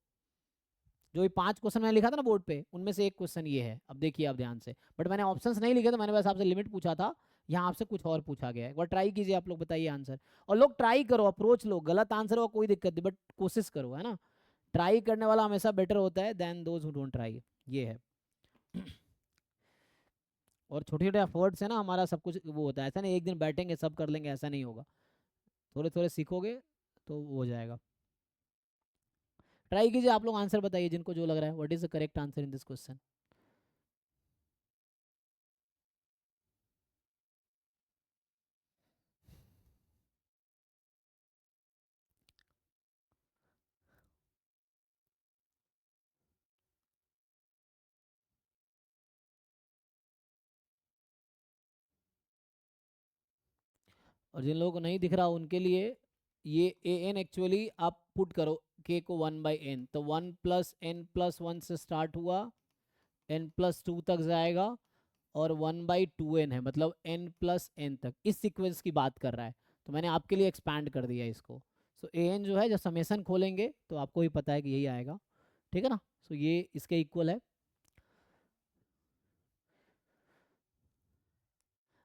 जो ये 5 क्वेश्चन मैंने लिखा था ना बोर्ड पे, उनमें से एक क्वेश्चन ये है। अब देखिए आप ध्यान से, बट मैंने ऑप्शंस नहीं लिखे थे, मैंने बस आपसे लिमिट पूछा था। यहाँ आपसे कुछ और पूछा गया है, एक बार ट्राई कीजिए, आप लोग बताइए आंसर। और लोग ट्राई करो, अप्रोच लो, गलत आंसर हो कोई दिक्कत नहीं, बट कोशिश करो, है ना। ट्राई करने वाला हमेशा बेटर होता है than those who don't try, ये है। और छोटे छोटे एफर्ट से ना हमारा सब कुछ वो होता है, ऐसा नहीं एक दिन बैठेंगे सब कर लेंगे, ऐसा नहीं होगा। थोड़े थोड़े सीखोगे तो वो हो जाएगा। ट्राई कीजिए, आप लोग आंसर बताइए जिनको जो लग रहा है, what is the correct answer in this question. और जिन लोगों को नहीं दिख रहा उनके लिए, ये ए एन एक्चुअली आप पुट करो के को 1/n, तो 1 + n+1 से स्टार्ट हुआ, n+2 तक जाएगा, और 1/2n है, मतलब n+n तक, इस सीक्वेंस की बात कर रहा है। तो मैंने आपके लिए एक्सपैंड कर दिया इसको। सो ए एन जो है, जब समेसन खोलेंगे तो आपको ही पता है कि यही आएगा, ठीक है ना। सो ये इसके इक्वल है।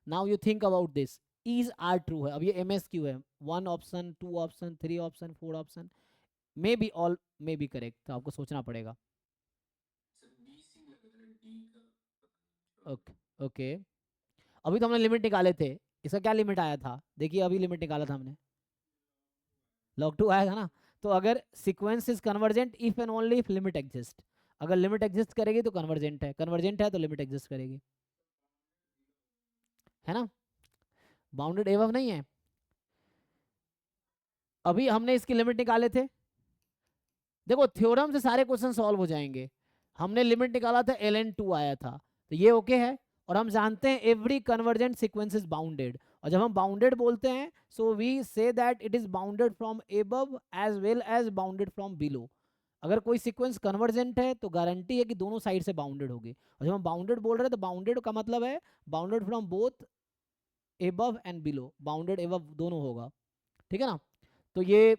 Now you think about this, is R true है, अब ये एम एस क्यू है, 1 option, 2 option, 3 option, 4 option, maybe all maybe correct, तो आपको सोचना पड़ेगा। Okay okay. अभी तो हमने लिमिट निकाले थे, इसका क्या लिमिट आया था, देखिए अभी लिमिट निकाला था हमने, log 2 आया था ना। तो अगर sequence is convergent if and only if limit exist, अगर लिमिट एग्जिस्ट करेगी तो कन्वर्जेंट है, कन्वर्जेंट है तो लिमिट एग्जिस्ट करेगी, है ना। बाउंडेड एवं नहीं है, अभी हमने इसकी लिमिट निकाले थे। देखो थ्योरम से सारे क्वेश्चन सॉल्व हो जाएंगे। हमने लिमिट निकाला था ln2 आया था, तो ये ओके है। और हम जानते हैं every convergent sequence is bounded, और जब हम बाउंडेड बोलते हैं so we say that it is bounded from above as well as bounded from below. अगर कोई सीक्वेंस कन्वर्जेंट है तो गारंटी है कि दोनों साइड से बाउंडेड होगी, और जब हम बाउंडेड बोल रहे हैं तो बाउंडेड का मतलब है bounded from both above and below, bounded above दोनों होगा, ठीक है ना। तो ये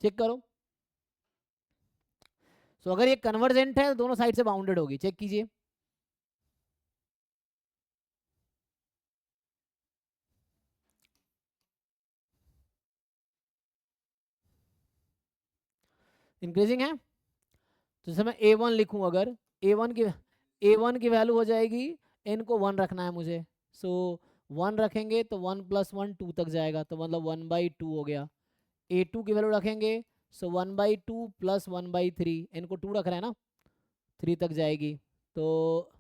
चेक करो। सो अगर ये कन्वर्जेंट है तो दोनों साइड से बाउंडेड होगी, चेक कीजिए। इंक्रीजिंग है, तो जैसे मैं ए वन लिखूँ, अगर ए वन की वैल्यू हो जाएगी, एन को 1 रखना है मुझे, सो 1 रखेंगे तो 1 + 1 2 तक जाएगा, तो मतलब 1/2 हो गया। ए टू की वैल्यू रखेंगे, सो 1/2 + 1/3, एन को 2 रख रहे हैं ना, 3 तक जाएगी। तो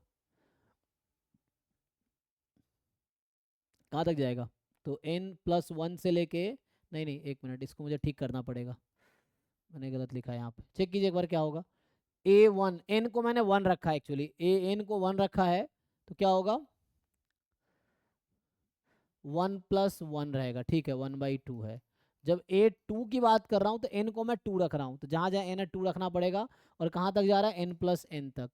कहाँ तक जाएगा, तो n+1 से लेके, नहीं नहीं एक मिनट, इसको मुझे ठीक करना पड़ेगा, मैंने गलत लिखा है यहाँ पे, चेक कीजिए एक बार क्या होगा। A1, n को मैंने 1 रखा है एक्चुअली, एन को 1 रखा है, तो क्या होगा, 1+1 रहेगा, ठीक है, 1/2 है। जब A2 की बात कर रहा हूँ तो n को मैं 2 रख रहा हूँ, तो जहाँ जहाँ n है 2 रखना पड़ेगा, और कहाँ तक जा रहा है, n+n तक,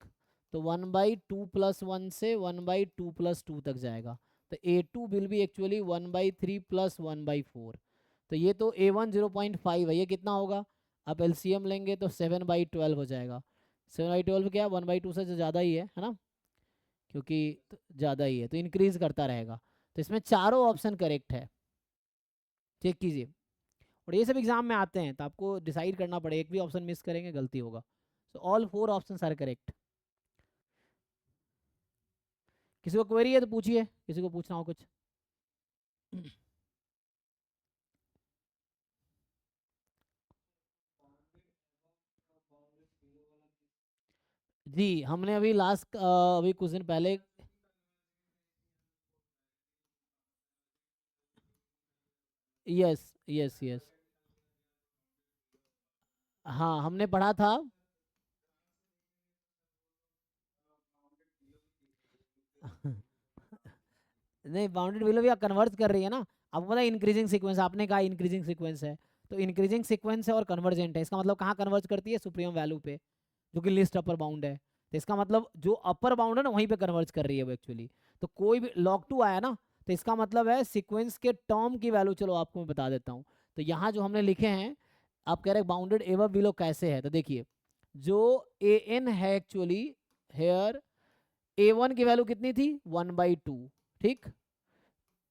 तो 1/2+1 से 1/2+2 तक जाएगा। तो A2 विल बी एक्चुअली 1/3 + 1/4। तो ये तो A1 0.5 है, ये कितना होगा, आप LCM लेंगे तो 7/12 हो जाएगा। 7/12 क्या, 1/2 से ज़्यादा ही है ना, क्योंकि ज़्यादा ही है तो इंक्रीज करता रहेगा। तो इसमें चारों ऑप्शन करेक्ट है, चेक कीजिए। और ये सब एग्जाम में आते हैं तो आपको डिसाइड करना पड़ेगा, एक भी ऑप्शन मिस करेंगे गलती होगा। So all 4 option are correct. किसी को क्वेरी है तो पूछिए, किसी को पूछना हो कुछ। जी हमने अभी लास्ट अभी कुछ दिन पहले, यस यस यस, हाँ हमने पढ़ा था। नहीं बाउंडेड बिलो भी कन्वर्ट कर रही है ना, आपको पता है इंक्रीजिंग सीक्वेंस, आपने कहा इंक्रीजिंग सीक्वेंस है, तो इंक्रीजिंग सीक्वेंस है और कन्वर्जेंट है, इसका मतलब कहाँ कन्वर्ज करती है, सुप्रीम वैल्यू पे, जो कि लिस्ट अपर बाउंड है। तो इसका मतलब जो अपर बाउंड है ना वहीं पे कन्वर्ज कर रही है वो एक्चुअली। तो कोई भी log 2 आया ना, तो इसका मतलब है सीक्वेंस के टर्म की वैल्यू, चलो आपको मैं बता देता हूँ। तो यहाँ जो हमने लिखे हैं, आप कह रहे हैं बाउंडेड एबव बिलो कैसे है, तो देखिए जो ए एन है एक्चुअली हेयर, ए वन की वैल्यू कितनी थी 1/2, ठीक।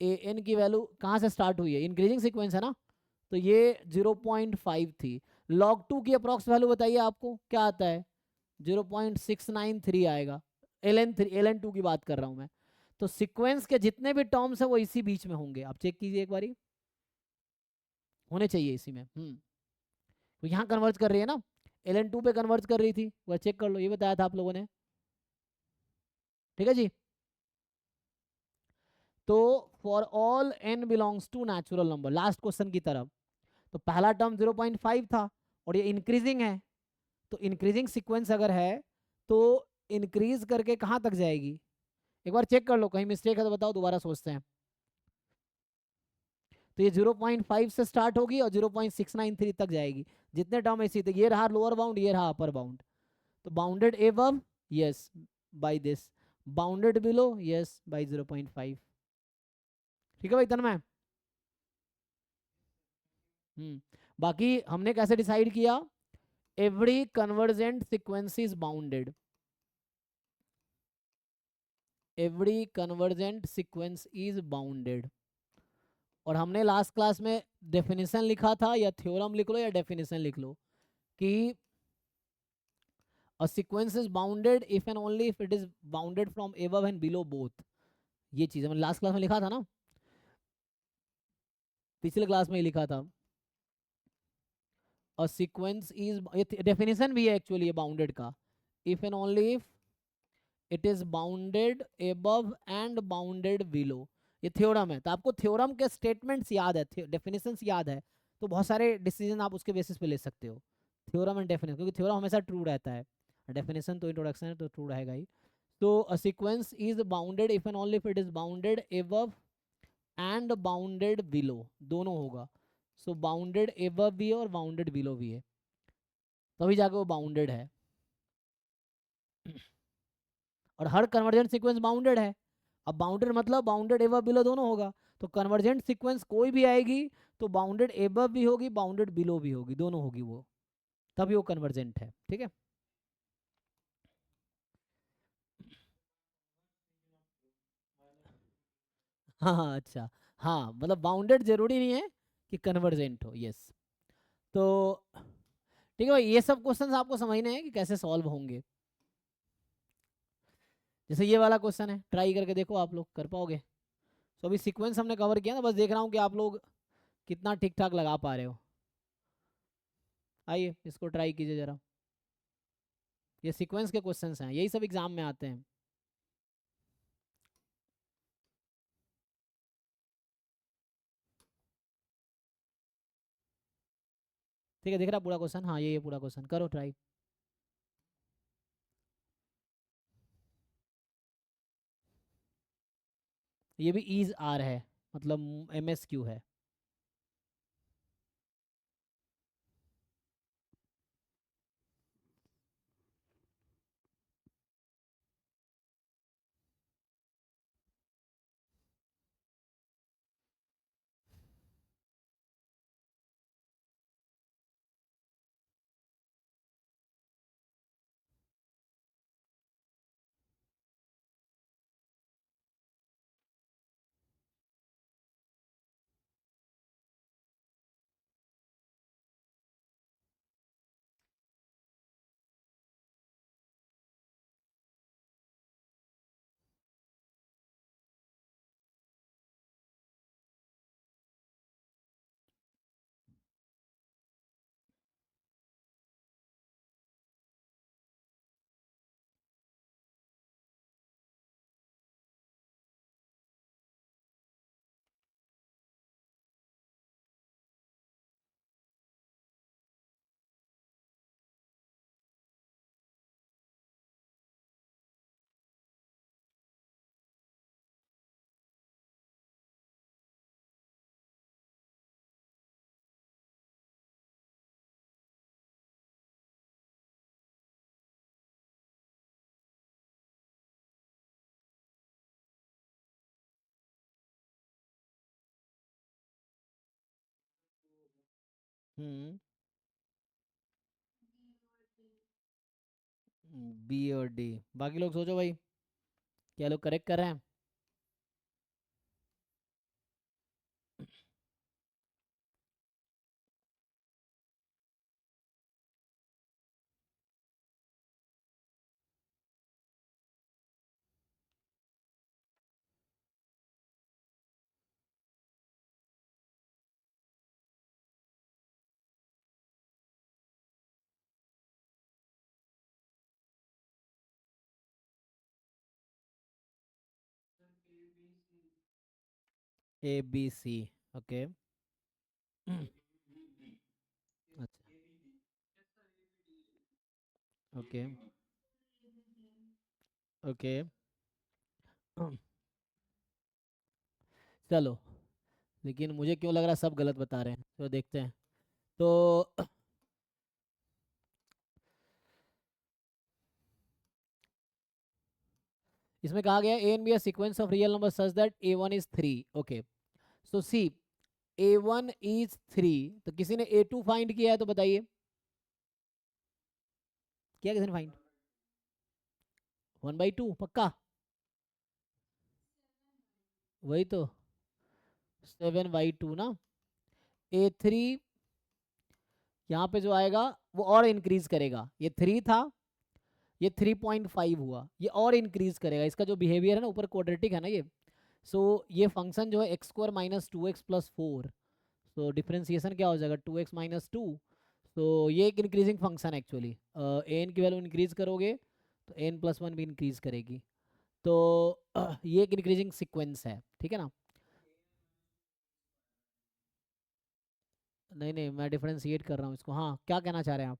ए एन की वैल्यू कहाँ से स्टार्ट हुई है, इंक्रीजिंग सीक्वेंस है ना, तो ये 0.5 थी। log 2 की अप्रॉक्स वैल्यू बताइए आपको क्या आता है, 0.693 आएगा। एल एन टू की बात कर रहा हूँ मैं। तो सीक्वेंस के जितने भी टर्म्स है वो इसी बीच में होंगे, आप चेक कीजिए एक बारी, होने चाहिए इसी में। तो यहाँ कन्वर्ज कर रही है ना, एल एन टू पे कन्वर्ज कर रही थी, वह चेक कर लो, ये बताया था आप लोगों ने, ठीक है जी। तो for all N belongs to natural number, last question की तरफ, तो पहला टर्म 0.5 था और ये इंक्रीजिंग है, तो इंक्रीजिंग सीक्वेंस अगर है तो इंक्रीज करके कहाँ तक जाएगी, एक बार चेक कर लो, कहीं मिस्टेक है तो बताओ, दोबारा सोचते हैं। तो ये 0.5 से स्टार्ट होगी और 0.693 तक जाएगी, जितने टर्म ऐसी थे, ये रहा लोअर बाउंड, ये रहा अपर बाउंड। तो bounded above, yes by this, bounded below, yes by 0.5। ठीक है भाई तन्मय। बाकी हमने कैसे डिसाइड किया, every convergent sequence is bounded, every convergent sequence is bounded. और हमने लास्ट क्लास में डेफिनेशन लिखा था, या थ्योरम लिख लो या डेफिनेशन लिख लो, कि a sequence is bounded if and only if it is bounded from above and below both। ये चीज हमने लास्ट क्लास में लिखा था ना, पिछले क्लास में ही लिखा था। a sequence is, ये डेफिनेशन भी है एक्चुअली ये बाउंडेड का, if and only if it is bounded above and bounded below, ये थ्योरम है। तो आपको थ्योरम के स्टेटमेंट्स याद है, डेफिनेशंस याद है, तो बहुत सारे डिसीजन आप उसके बेसिस पे ले सकते हो, थ्योरम एंड डेफिनेशन, क्योंकि थ्योरम हमेशा ट्रू रहता है, डेफिनेशन तो इंट्रोडक्शन है तो ट्रू रहेगा ही। तो a sequence is bounded if and only if it is bounded above and bounded below, दोनों होगा। सो बाउंडेड above भी है और बाउंडेड below भी है, तभी जाके वो बाउंडेड है। और हर कन्वर्जेंट सीक्वेंस बाउंडेड है। अब बाउंडेड मतलब बाउंडेड एबव बिलो दोनों होगा, तो कन्वर्जेंट सीक्वेंस कोई भी आएगी तो बाउंडेड एबव भी होगी, बाउंडेड बिलो भी होगी, दोनों होगी वो, तभी वो कन्वर्जेंट है, ठीक है। हाँ हाँ अच्छा, हाँ मतलब बाउंडेड जरूरी नहीं है कि कन्वर्जेंट हो, यस। तो ठीक है भाई, ये सब क्वेश्चंस आपको समझने हैं कि कैसे सॉल्व होंगे। जैसे ये वाला क्वेश्चन है, ट्राई करके देखो आप लोग कर पाओगे। तो अभी सीक्वेंस हमने कवर किया ना, बस देख रहा हूँ कि आप लोग कितना ठीक ठाक लगा पा रहे हो। आइए इसको ट्राई कीजिए जरा, ये सीक्वेंस के क्वेश्चंस हैं, यही सब एग्जाम में आते हैं। ठीक है, दिख रहा पूरा क्वेश्चन, हाँ ये पूरा क्वेश्चन करो ट्राई। ये भी ईज आर है, मतलब MSQ है। हम्म, बी और डी। बाकी लोग सोचो भाई, क्या लोग करेक्ट कर रहे हैं? A B C. ओके। अच्छा। ओके। ओके। चलो, लेकिन मुझे क्यों लग रहा है सब गलत बता रहे हैं, तो देखते हैं। तो इसमें कहा गया a and b are sequence of real number such that a one is three. Okay, so see a one is three, तो किसी ने ए टू फाइंड किया है तो बताइए, किया किसी ने फाइंड? वन बाई टू पक्का? वही तो, सेवन बाई टू ना। ए थ्री यहाँ पे जो आएगा वो और इंक्रीज करेगा, ये थ्री था, ये 3.5 हुआ, ये और इंक्रीज करेगा। इसका जो बिहेवियर है ना, ऊपर क्वाड्रेटिक है ना ये, सो ये फंक्शन जो है x square minus to x plus four, तो डिफ्रेंसिएशन क्या हो जाएगा, टू एक्स माइनस टू। तो ये एक इंक्रीजिंग फंक्शन है एक्चुअली। एन की वैल्यू इंक्रीज करोगे तो एन प्लस वन भी इंक्रीज करेगी। तो ये एक इंक्रीजिंग सीक्वेंस है, ठीक है ना। नहीं नहीं, मैं डिफरेंशिएट कर रहा हूँ इसको। हाँ, क्या कहना चाह रहे हैं आप?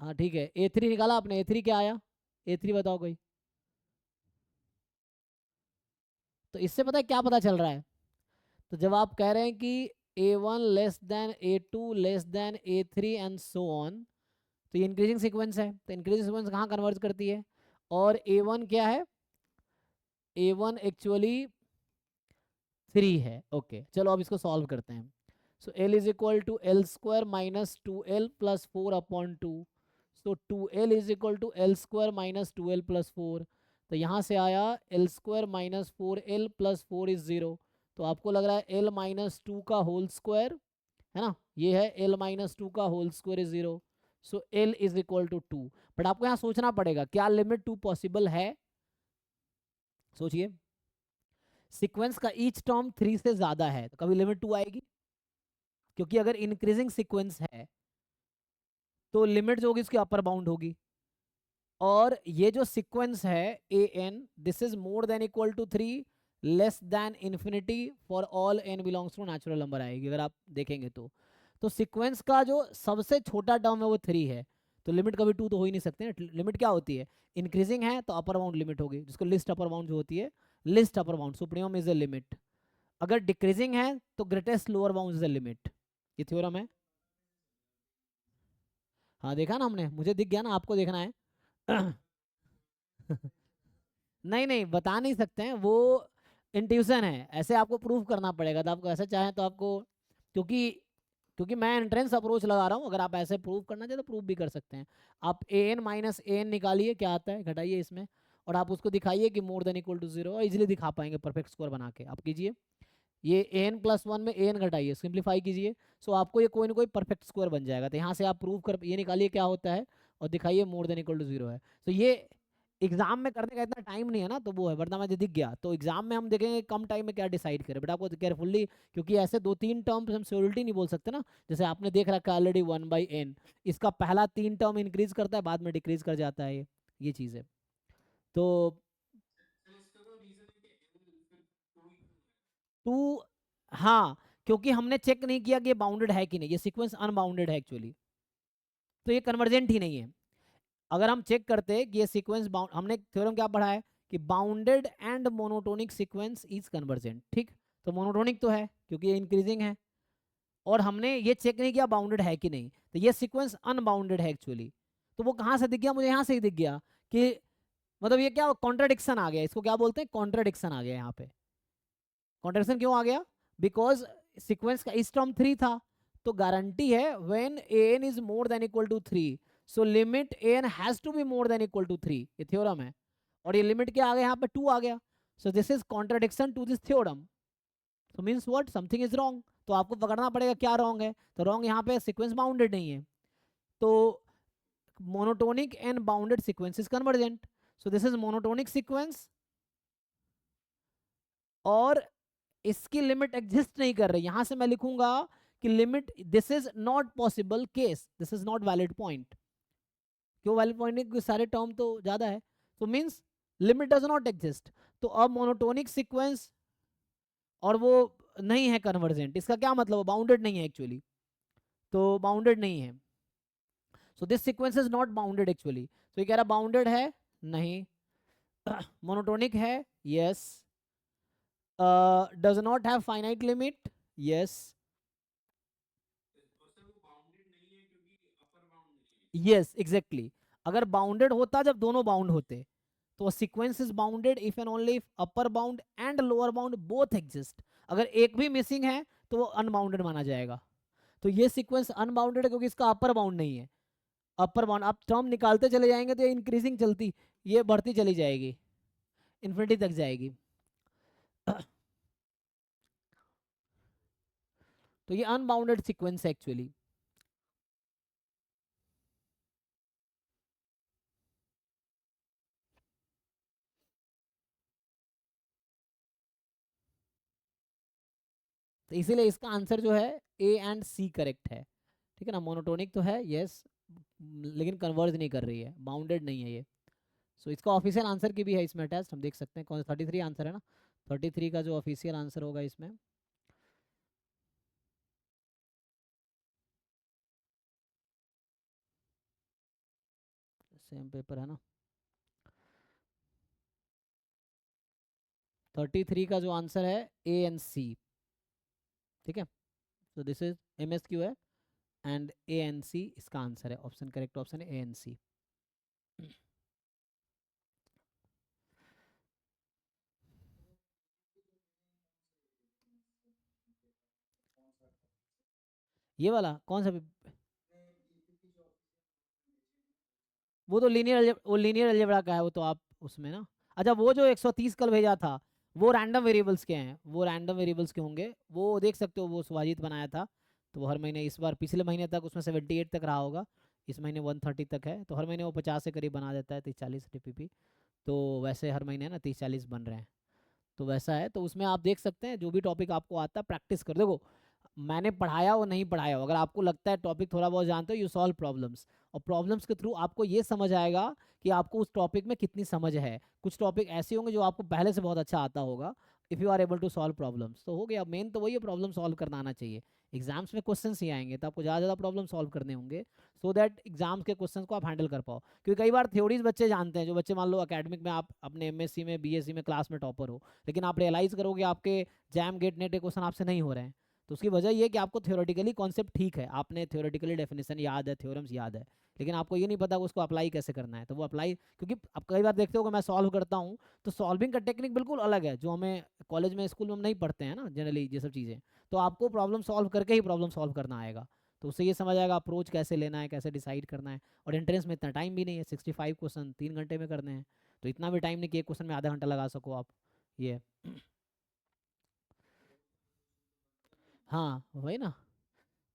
हाँ ठीक है, ए थ्री निकाला आपने, ए थ्री क्या आया? ए थ्री बताओ कोई। तो इससे पता है क्या पता चल रहा है? तो जब आप कह रहे हैं कि A one less than A two less than A three and so on, तो ये इंक्रीजिंग सीक्वेंस है। तो इंक्रीजिंग सीक्वेंस कहाँ कन्वर्ज करती है? और ए वन क्या है? ए वन एक्चुअली थ्री है। ओके, चलो अब इसको सॉल्व करते हैं। So L is equal to L square minus two L plus four upon two. So two L is equal to L square minus two L plus four. तो यहाँ से आया L square minus four L plus four is zero. तो आपको लग रहा है L minus two का होल स्क्वायर, है ना, ये है एल माइनस टू का whole square is zero. So L is equal to two. But आपको यहाँ सोचना पड़ेगा, क्या लिमिट टू पॉसिबल है? सोचिए, सीक्वेंस का ईच टर्म थ्री से ज़्यादा है तो कभी लिमिट टू आएगी? क्योंकि अगर इंक्रीजिंग सीक्वेंस है तो लिमिट जो होगी उसकी अपर बाउंड होगी। और ये जो सीक्वेंस है A N, this is more than equal to three, less than infinity for all N belongs to natural number आएगी अगर आप देखेंगे तो सीक्वेंस का जो सबसे छोटा टर्म है वो थ्री है, तो लिमिट कभी टू तो हो ही नहीं सकते। लिमिट क्या होती है? इंक्रीजिंग है तो अपर बाउंड लिमिट होगी, जिसको लिस्ट अपर बाउंड जो होती है, list upper bound supremum is a limit. अगर डिक्रीजिंग है तो greatest lower bound is a limit. ये थ्योरम है। हाँ देखा ना हमने, मुझे दिख गया ना, आपको देखना है। नहीं नहीं, बता नहीं सकते हैं वो, इंट्यूशन है, ऐसे आपको प्रूफ करना पड़ेगा। तो आपको ऐसा चाहें तो आपको, क्योंकि क्योंकि मैं एंट्रेंस अप्रोच लगा रहा हूँ, अगर आप ऐसे प्रूव करना चाहे तो प्रूव भी कर सकते हैं। आप ए एन माइनस ए एन निकालिए, क्या आता है घटाइए इसमें, और आप उसको दिखाइए कि more than equal to zero, और इजिली दिखा पाएंगे परफेक्ट स्कोर बना के। आप कीजिए, ये ए एन प्लस वन में ए एन घटाइए, सिंप्लीफाई कीजिए, सो आपको ये कोई ना कोई परफेक्ट स्कोर बन जाएगा। तो यहाँ से आप प्रूव कर ये निकालिए क्या होता है, और दिखाइए more than equal to zero है। तो ये एग्जाम में करने का इतना टाइम नहीं है ना, तो वो है, वरना मुझे दिख गया। तो एग्जाम में हम देखेंगे कम टाइम में क्या डिसाइड करें, बट आपको केयरफुल्ली, क्योंकि ऐसे दो तीन टर्म्स हम श्योरिटी नहीं बोल सकते ना। जैसे आपने देख रखा है ऑलरेडी वन बाई एन, इसका पहला तीन टर्म इंक्रीज करता है, बाद में डिक्रीज कर जाता है, ये चीज़ है। तो टू, हाँ, क्योंकि हमने चेक नहीं किया कि ये बाउंडेड है कि नहीं, ये सीक्वेंस अनबाउंडेड है एक्चुअली, तो ये कन्वर्जेंट ही नहीं है। अगर हम चेक करते कि ये सीक्वेंस बाउंड, हमने थ्योरम क्या पढ़ा है कि bounded and monotonic sequence is convergent, ठीक। तो मोनोटोनिक तो है क्योंकि ये इंक्रीजिंग है, और हमने ये चेक नहीं किया बाउंडेड है कि नहीं, तो ये सीक्वेंस अनबाउंडेड है एक्चुअली। तो वो कहाँ से दिख गया? मुझे यहाँ से ही दिख गया कि मतलब ये क्या कॉन्ट्राडिक्शन आ गया, इसको क्या बोलते हैं, कॉन्ट्राडिक्शन आ गया यहाँ पे। कॉन्ट्रेडिक्शन क्यों आ गया? बिकॉज सीक्वेंस का इस टर्म 3 था, तो गारंटी है when an is more than equal to 3, so limit an has to be more than equal to 3, ये थ्योरम है। और ये लिमिट क्या आ गया, यहाँ पे 2 आ गया, so this is contradiction to this theorem. So means what, something is wrong. तो आपको पकड़ना पड़ेगा क्या रॉन्ग है। तो रॉन्ग यहाँ पे सीक्वेंस बाउंडेड नहीं है, तो monotonic and bounded sequence is convergent. So this is monotonic sequence और इसकी लिमिट एग्जिस्ट नहीं कर रही। यहां से मैं लिखूंगा कि limit, this is not possible case, this is not valid point. क्यों वैलिड पॉइंट नहीं, सारे टर्म तो ज्यादा है, तो means limit does not exist. तो अब मोनोटोनिक सीक्वेंस और वो नहीं है कन्वर्जेंट, इसका क्या मतलब, बाउंडेड नहीं है एक्चुअली, तो बाउंडेड नहीं है। So this sequence is not bounded actually. तो ये कह रहा बाउंडेड है, नहीं। मोनोटोनिक है, yes. Does not have finite limit, yes. Yes exactly, अगर बाउंडेड होता जब दोनों बाउंड होते, तो sequence is bounded if and only if upper bound and lower bound both exist. अगर एक भी मिसिंग है तो वो अनबाउंडेड माना जाएगा। तो ये सीक्वेंस अनबाउंडेड है क्योंकि इसका अपर बाउंड नहीं है। अपर बाउंड आप टर्म निकालते चले जाएंगे तो ये इंक्रीजिंग चलती, ये बढ़ती चली जाएगी, इन्फिनिटी तक जाएगी। तो ये अनबाउंडेड सीक्वेंस है एक्चुअली। तो इसीलिए इसका आंसर जो है ए एंड सी करेक्ट है, ठीक है ना। मोनोटोनिक तो है, यस, लेकिन कन्वर्ज नहीं कर रही है, बाउंडेड नहीं है ये। सो इसका ऑफिशियल आंसर की भी है इसमें अटैच, हम देख सकते हैं कौन सा 33 आंसर है ना, 33 का जो ऑफिशियल आंसर होगा इसमें। सेम पेपर है ना। 33 का जो आंसर है ए एंड सी, ठीक है। तो this is M S Q है एंड ए एन सी इसका आंसर है, ऑप्शन करेक्ट ऑप्शन है ए एन सी। ये वाला कौन सा वो तो लीनियर, वो लीनियर अलजेब्रा का है वो तो, आप उसमें ना। अच्छा वो जो 130 कल भेजा था वो रैंडम वेरिएबल्स के हैं, वो रैंडम वेरिएबल्स के होंगे, वो देख सकते हो, वो सुभाजीत बनाया था। तो वो हर महीने, इस बार पिछले महीने तक उसमें 78 तक रहा होगा, इस महीने 130 तक है, तो हर महीने वो 50 के करीब बना देता है, 30-40 टीपीपी। तो वैसे हर महीने ना 30-40 बन रहे हैं, तो वैसा है। तो उसमें आप देख सकते हैं जो भी टॉपिक आपको आता है प्रैक्टिस कर, देखो मैंने पढ़ाया और नहीं पढ़ाया हो, अगर आपको लगता है टॉपिक थोड़ा बहुत जानते हो, यू सॉल्व प्रॉब्लम्स, और प्रॉब्लम्स के थ्रू आपको ये समझ आएगा कि आपको उस टॉपिक में कितनी समझ है। कुछ टॉपिक ऐसे होंगे जो आपको पहले से बहुत अच्छा आता होगा, if you are able to solve problems, तो हो गया। मेन तो वही है, प्रॉब्लम सॉल्व करना आना चाहिए। एग्जाम्स में क्वेश्चन ही आएंगे तो आपको ज़्यादा प्रॉब्लम सॉल्व करने होंगे, सो दैट एग्जाम्स के क्वेश्चन को आप हैंडल कर पाओ। क्योंकि कई बार थ्योरीज बच्चे जानते हैं, जो बच्चे मान लो अकेडमिक में आप अपने एमएससी में बीएससी में क्लास में टॉपर हो, लेकिन आप रियलाइज़ करोगे आपके जैम गेट नेट के क्वेश्चन आपसे नहीं हो रहे हैं, तो उसकी वजह ये है कि आपको थ्योरेटिकली कॉन्सेप्ट ठीक है, आपने थ्योरेटिकली डेफिनेशन याद है, थ्योरम्स याद है, लेकिन आपको ये नहीं पता कि उसको अप्लाई कैसे करना है। तो वो अप्लाई, क्योंकि आप कई बार देखते हो कि मैं सॉल्व करता हूँ, तो सॉल्विंग का टेक्निक बिल्कुल अलग है, जो हमें कॉलेज में स्कूल में हम नहीं पढ़ते हैं ना जनरली ये सब चीज़ें। तो आपको प्रॉब्लम सॉल्व करके ही प्रॉब्लम सॉल्व करना आएगा, तो उससे ये समझ आएगा अप्रोच कैसे लेना है, कैसे डिसाइड करना है। और एंट्रेंस में इतना टाइम भी नहीं है, 65 क्वेश्चन 3 घंटे में करने हैं, तो इतना भी टाइम नहीं कि एक क्वेश्चन में आधा घंटा लगा सको आप, ये। हाँ वही ना,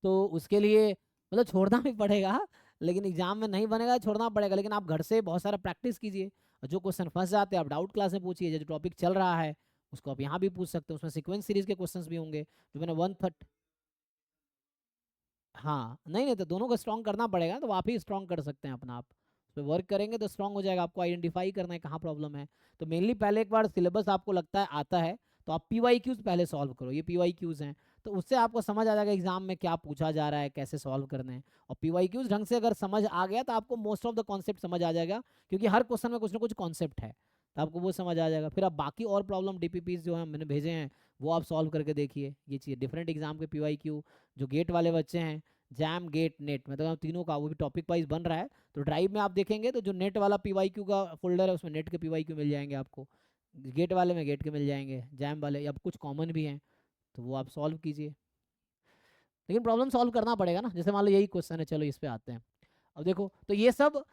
तो उसके लिए मतलब छोड़ना भी पड़ेगा, लेकिन एग्जाम में नहीं बनेगा छोड़ना पड़ेगा, लेकिन आप घर से बहुत सारा प्रैक्टिस कीजिए, और जो क्वेश्चन फंस जाते हैं आप डाउट क्लास में पूछिए, जो टॉपिक चल रहा है उसको आप यहाँ भी पूछ सकते हो, उसमें सीक्वेंस सीरीज के क्वेश्चंस भी होंगे जो मैंने 130। हाँ नहीं नहीं, तो दोनों को स्ट्रॉन्ग करना पड़ेगा, तो आप ही स्ट्रॉन्ग कर सकते हैं अपना आप, उस पर वर्क करेंगे तो स्ट्रॉन्ग हो जाएगा। आपको आइडेंटिफाई करना है कहाँ प्रॉब्लम है, तो मेनली पहले एक बार सिलेबस आपको लगता है आता है, तो आप PYQs पहले सॉल्व करो, ये PYQs हैं, तो उससे आपको समझ आ जाएगा एग्जाम में क्या पूछा जा रहा है, कैसे सॉल्व करने हैं। और PYQs ढंग से अगर समझ आ गया तो आपको मोस्ट ऑफ द कॉन्सेप्ट समझ आ जाएगा, क्योंकि हर क्वेश्चन में कुछ ना कुछ कॉन्सेप्ट है, तो आपको वो समझ आ जाएगा। फिर आप बाकी और प्रॉब्लम DPPs जो है मैंने भेजे हैं वो आप सॉल्व करके देखिए, ये चीज़ डिफरेंट एग्जाम के PYQ, जो गेट वाले बच्चे हैं, जैम गेट नेट, मतलब तीनों का वो भी टॉपिक वाइज बन रहा है। तो ड्राइव में आप देखेंगे तो जो नेट वाला PYQ का फोल्डर है उसमें नेट के PYQ मिल जाएंगे आपको, गेट वाले में गेट के मिल जाएंगे, जैम वाले अब कुछ कॉमन भी हैं तो वो आप सॉल्व कीजिए। लेकिन प्रॉब्लम सॉल्व करना पड़ेगा ना, जैसे मान लो यही क्वेश्चन है, चलो इस पे आते हैं। अब देखो तो ये सब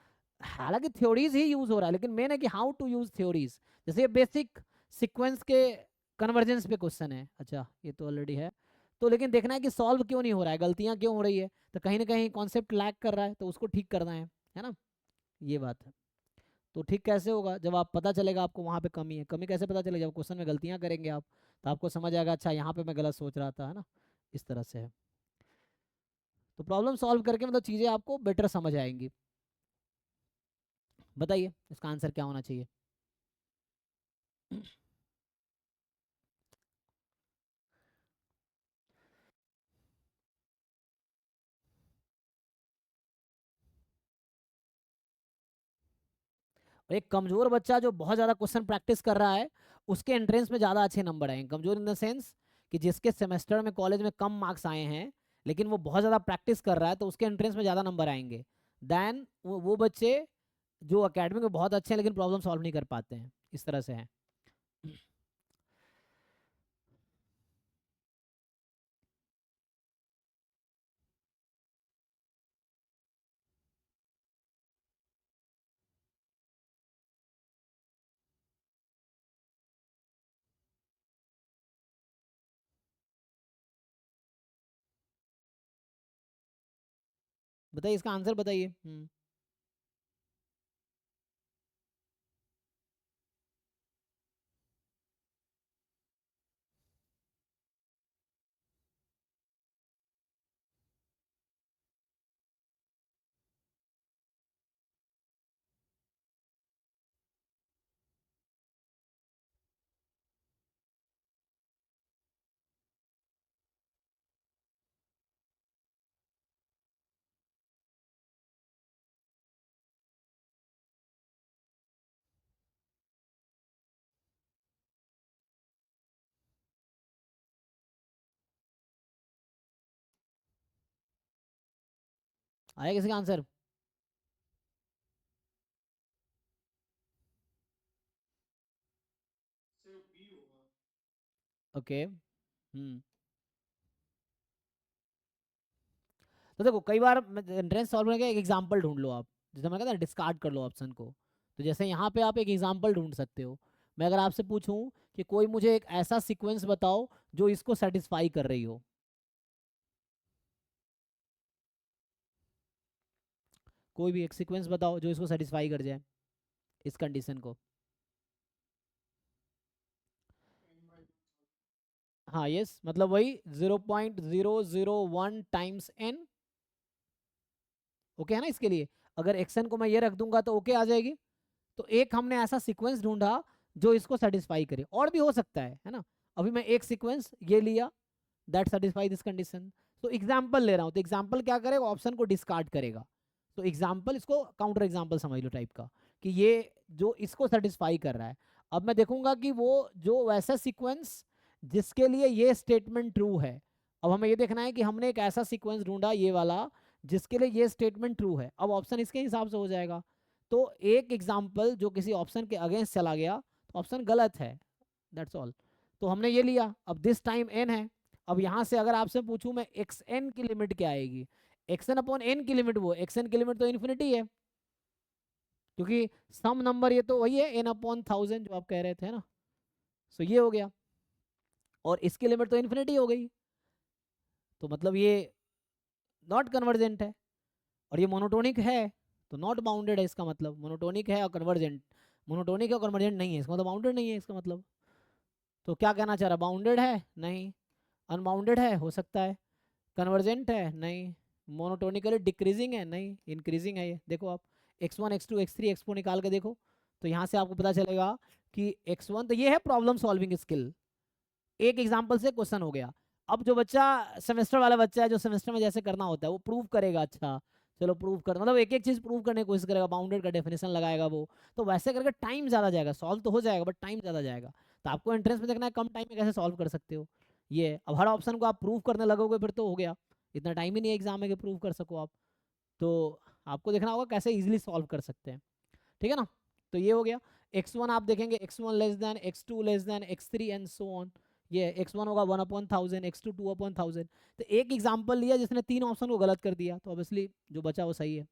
हालांकि थ्योरीज ही यूज हो रहा है, लेकिन मेन है कि हाउ टू यूज थ्योरीज। जैसे ये बेसिक सीक्वेंस के कन्वर्जेंस पे क्वेश्चन है, अच्छा ये तो ऑलरेडी है। तो लेकिन देखना है कि सॉल्व क्यों नहीं हो रहा है, गलतियां क्यों हो रही है, तो कहीं ना कहीं कॉन्सेप्ट लैक कर रहा है, तो उसको ठीक करना है ना, ये बात है। तो ठीक कैसे होगा, जब आप पता चलेगा आपको वहाँ पे कमी है। कमी कैसे पता चलेगा, जब क्वेश्चन में गलतियां करेंगे आप, तो आपको समझ आएगा अच्छा यहाँ पे मैं गलत सोच रहा था, है ना, इस तरह से है। तो प्रॉब्लम सॉल्व करके मतलब चीज़ें आपको बेटर समझ आएंगी। बताइए इसका आंसर क्या होना चाहिए। एक कमजोर बच्चा जो बहुत ज़्यादा क्वेश्चन प्रैक्टिस कर रहा है, उसके एंट्रेंस में ज़्यादा अच्छे नंबर आएंगे। कमजोर इन द सेंस कि जिसके सेमेस्टर में कॉलेज में कम मार्क्स आए हैं, लेकिन वो बहुत ज़्यादा प्रैक्टिस कर रहा है, तो उसके एंट्रेंस में ज़्यादा नंबर आएंगे देन वो बच्चे जो अकेडमिक में बहुत अच्छे हैं लेकिन प्रॉब्लम सॉल्व नहीं कर पाते हैं, इस तरह से है। बताइए इसका आंसर बताइए। आया किसी का आंसर। ओके। तो देखो कई बार एंट्रेंस सॉल्व करने का एक एग्जांपल ढूंढ लो आप, जैसे मैंने कहा था डिस्कार्ड कर लो ऑप्शन को। तो जैसे यहाँ पे आप एक एग्जांपल ढूंढ सकते हो। मैं अगर आपसे पूछूं कि कोई मुझे एक ऐसा सीक्वेंस बताओ जो इसको सेटिस्फाई कर रही हो, कोई भी एक सीक्वेंस बताओ जो इसको सेटिस्फाई कर जाए, इस कंडीशन को। हाँ यस, मतलब वही 0.001 टाइम्स n। ओके है ना, इसके लिए अगर xn को मैं ये रख दूंगा तो ओके आ जाएगी। तो एक हमने ऐसा सीक्वेंस ढूंढा जो इसको सेटिस्फाई करे, और भी हो सकता है ना। अभी मैं एक सीक्वेंस ये लिया दैट सेटिस्फाई दिस कंडीशन। तो एग्जांपल ले रहा हूँ, तो एग्जांपल क्या करेगा, ऑप्शन को डिस्कार्ड करेगा। तो एग्जांपल इसको काउंटर एग्जांपल समझ लो टाइप का, कि ये जो इसको सेटिस्फाई कर रहा है। अब मैं देखूंगा कि वो जो वैसा सीक्वेंस जिसके लिए ये स्टेटमेंट ट्रू है। अब हमें ये देखना है कि हमने एक ऐसा सीक्वेंस ढूंढा ये वाला जिसके लिए ये स्टेटमेंट ट्रू है, अब ऑप्शन इसके हिसाब से हो जाएगा। तो एक एग्जाम्पल जो किसी ऑप्शन के अगेंस्ट चला गया तो ऑप्शन गलत है, दैट्स ऑल। तो हमने ये लिया, अब दिस टाइम n है। अब यहाँ से अगर आपसे पूछूं मैं एक्स एन की लिमिट क्या आएगी, एक्स एन अपॉन एन की लिमिट, वो एक्स एन की लिमिट तो इन्फिनिटी है, क्योंकि सम नंबर ये तो वही है एन अपॉन 1000 जो आप कह रहे थे ना। सो ये हो गया, और इसकी लिमिट तो इन्फिनिटी हो गई, तो मतलब ये नॉट कन्वर्जेंट है। और ये मोनोटोनिक है तो नॉट बाउंडेड है, इसका मतलब मोनोटोनिक है और कन्वर्जेंट, मोनोटोनिक है और कन्वर्जेंट नहीं है, इसका मतलब बाउंडेड नहीं है इसका मतलब। तो क्या कहना चाह रहा, बाउंडेड है नहीं, अनबाउंडेड है हो सकता है, कन्वर्जेंट है नहीं, मोनोटोनिकली डिक्रीजिंग है नहीं, इंक्रीजिंग है। ये देखो आप x1 x2 x3 x4 निकाल के देखो, तो यहाँ से आपको पता चलेगा कि x1, तो ये है प्रॉब्लम सॉल्विंग स्किल। एक एग्जाम्पल से क्वेश्चन हो गया। अब जो बच्चा सेमेस्टर वाला बच्चा है, जो सेमेस्टर में जैसे करना होता है वो प्रूव करेगा, अच्छा चलो प्रूव कर, मतलब एक एक चीज प्रूव करने की कोशिश करेगा, बाउंडेड का डेफिनेशन लगाएगा वो। तो वैसे करके टाइम ज्यादा जाएगा, सॉल्व तो हो जाएगा बट टाइम ज्यादा जाएगा। तो आपको एंट्रेंस में देखना है कम टाइम में कैसे सॉल्व कर सकते हो। ये अब हर ऑप्शन को आप प्रूव करने लगोगे फिर तो हो गया, इतना टाइम ही नहीं है एग्जाम में कि प्रूव कर सको आप। तो आपको देखना होगा कैसे इजीली सॉल्व कर सकते हैं, ठीक है ना। तो ये हो गया। x1 आप देखेंगे x1 less than x2 less than x3 and so on. ये x1 होगा 1/1000, x2 2/1000। तो एक एग्जांपल लिया जिसने 3 ऑप्शन को गलत कर दिया, तो ऑब्वियसली जो बचा वो सही है।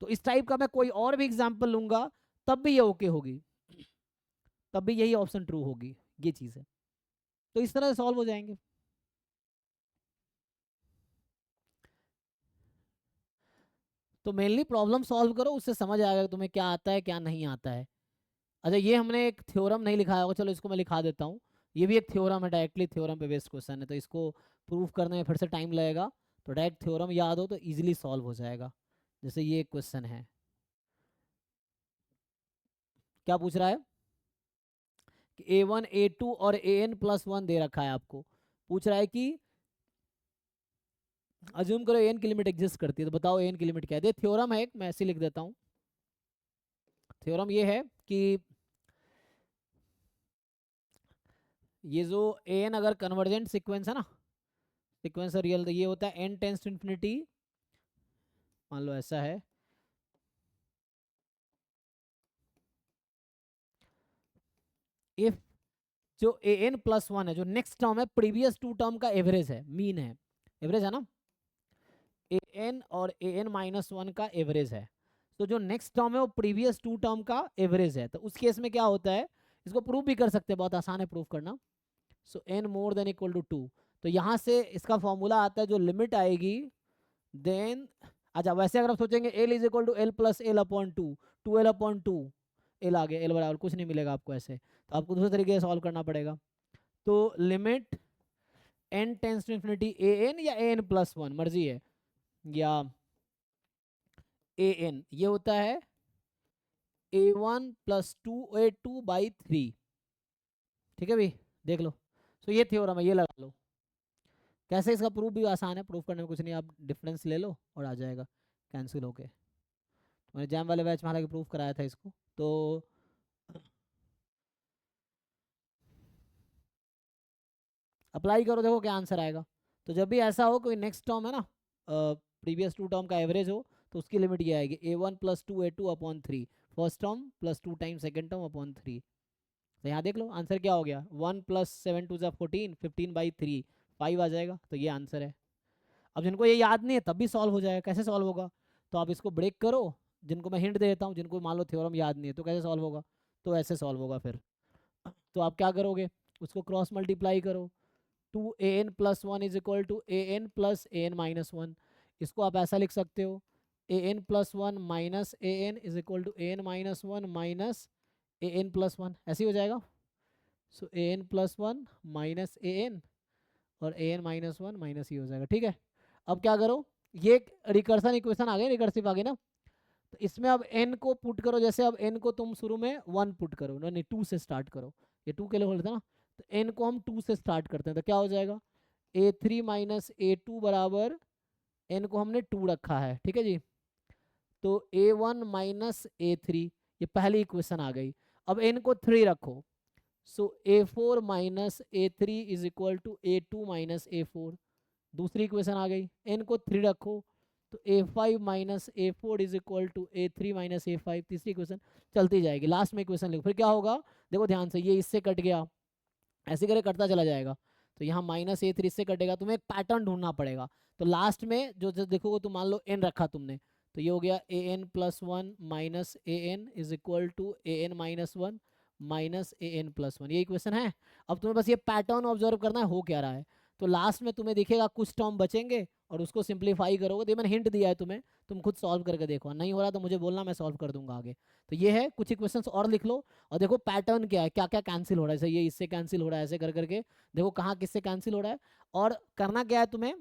तो इस टाइप का मैं कोई और भी एग्जांपल लूंगा तब भी ये ओके होगी, तब भी यही ऑप्शन ट्रू होगी, ये चीज़ है। तो इस तरह से सॉल्व हो जाएंगे। तो मेनली प्रॉब्लम सॉल्व करो, उससे समझ आएगा कि तुम्हें क्या आता है क्या नहीं आता है। अच्छा, ये हमने एक थ्योरम नहीं लिखाया होगा, चलो इसको मैं लिखा देता हूँ। ये भी एक थ्योरम है, डायरेक्टली थ्योरम पे बेस्ड क्वेश्चन है, तो इसको प्रूफ करने में फिर से टाइम लगेगा। तो डायरेक्ट थ्योरम याद हो तो इजीली सॉल्व हो जाएगा। जैसे ये एक क्वेश्चन है, क्या पूछ रहा है कि a1 a2 और an+1 दे रखा है आपको। पूछ रहा है कि अज्यूम करो an की लिमिट एग्जिस्ट करती है, तो बताओ an की लिमिट क्या है। थ्योरम है एक, मैं ऐसे लिख देता हूँ। थ्योरम ये है कि ये जो an अगर कन्वर्जेंट सीक्वेंस है ना, सीक्वेंस रियल, तो ये होता है n टेंस टू इन्फिनिटी, मान लो ऐसा है, इफ जो an+1 है, जो नेक्स्ट टर्म है, प्रीवियस टू टर्म का एवरेज है, मीन है, एवरेज है ना, an और an-1 का एवरेज है। तो जो नेक्स्ट टर्म है वो प्रीवियस टू टर्म का एवरेज है। तो उस केस में क्या होता है, इसको प्रूव भी कर सकते हैं, बहुत आसान है प्रूव करना। So n more than equal to 2, तो यहाँ से इसका फॉर्मूला आता है, जो लिमिट आएगी देन, अच्छा वैसे अगर आप सोचेंगे l is equal to L plus l upon two, 2l/2, l आगे एल बराबर कुछ नहीं मिलेगा आपको ऐसे, तो आपको दूसरे तरीके से सॉल्व करना पड़ेगा। तो limit n tends to infinity an या an+1 मर्जी है, या an ये होता है a1+2a2/3, ठीक है भाई, देख लो। तो ये थ्योरम है, ये लगा लो। कैसे, इसका प्रूफ भी आसान है, प्रूफ करने में कुछ नहीं, आप डिफरेंस ले लो और आ जाएगा कैंसिल होके। मैंने जैम वाले बैच में हालांकि प्रूफ कराया था इसको। तो अप्लाई करो, देखो क्या आंसर आएगा। तो जब भी ऐसा हो, कोई नेक्स्ट टर्म है ना, प्रीवियस टू टर्म का एवरेज हो, तो उसकी लिमिट ये आएगी a1+2a2/3, first term plus 2 time second term upon 3। तो यहाँ देख लो आंसर क्या हो गया, 1+7 × 2 = 14, 15/3, 5 आ जाएगा। तो ये आंसर है। अब जिनको ये याद नहीं है तब भी सॉल्व हो जाएगा। कैसे सॉल्व होगा, तो आप इसको ब्रेक करो, जिनको मैं हिंट दे देता हूँ, जिनको मान लो थ्योरम याद नहीं है तो कैसे सॉल्व होगा, तो ऐसे सॉल्व होगा फिर। तो आप क्या करोगे, उसको क्रॉस मल्टीप्लाई करो, 2an+1 is equal to an plus an-1। इसको आप ऐसा लिख सकते हो, an+1 minus an is equal to an-1 minus an+1, ऐसे ही हो जाएगा। सो an+1 माइनस an और an-1 माइनस ही हो जाएगा, ठीक है। अब क्या करो, ये रिकर्सन इक्वेशन आ गई, रिकर्सिव आ गई ना, तो इसमें अब n को पुट करो। जैसे अब n को तुम शुरू में 1 पुट करो, नहीं 2 से स्टार्ट करो, ये 2 के लिए होता ना, तो n को हम 2 से स्टार्ट करते हैं, तो क्या हो जाएगा, a3 माइनस a2 बराबर, n को हमने 2 रखा है, ठीक है जी। तो a1 माइनस a3, ये पहली इक्वेशन आ गई। अब n को 3 रखो, सो a4 minus a3 is equal to a2 minus a4, दूसरी इक्वेशन आ गई। n को 3 रखो, तो a5 minus a4 is equal to a3 minus a5, तीसरी इक्वेशन चलती जाएगी। लास्ट में इक्वेशन लिखो, फिर क्या होगा, देखो ध्यान से, ये इससे कट गया, ऐसे करे कटता चला जाएगा, तो यहाँ माइनस a3 इससे कटेगा, तुम्हें एक पैटर्न ढूंढना पड़ेगा। तो लास्ट में जो जो देखोगे, तो मान लो n रखा तुमने, तो ये हो गया an+1 minus an is equal to an-1 minus an+1, ये इक्वेशन है। अब तुम्हें बस ये पैटर्न ऑब्जर्व करना है, हो क्या रहा है। तो लास्ट में तुम्हें दिखेगा कुछ टर्म बचेंगे और उसको सिंप्लीफाई करोगे, तो मैंने हिंट दिया है तुम्हें, तुम खुद सॉल्व करके देखो, नहीं हो रहा तो मुझे बोलना, मैं सॉल्व कर दूंगा आगे। तो ये है, कुछ इक्वेशंस और लिख लो और देखो पैटर्न क्या है, क्या क्या कैंसिल हो रहा है। जैसे ये इससे कैंसिल हो रहा है, ऐसे कर करके देखो कहाँ किससे कैंसिल हो रहा है। और करना क्या है तुम्हें,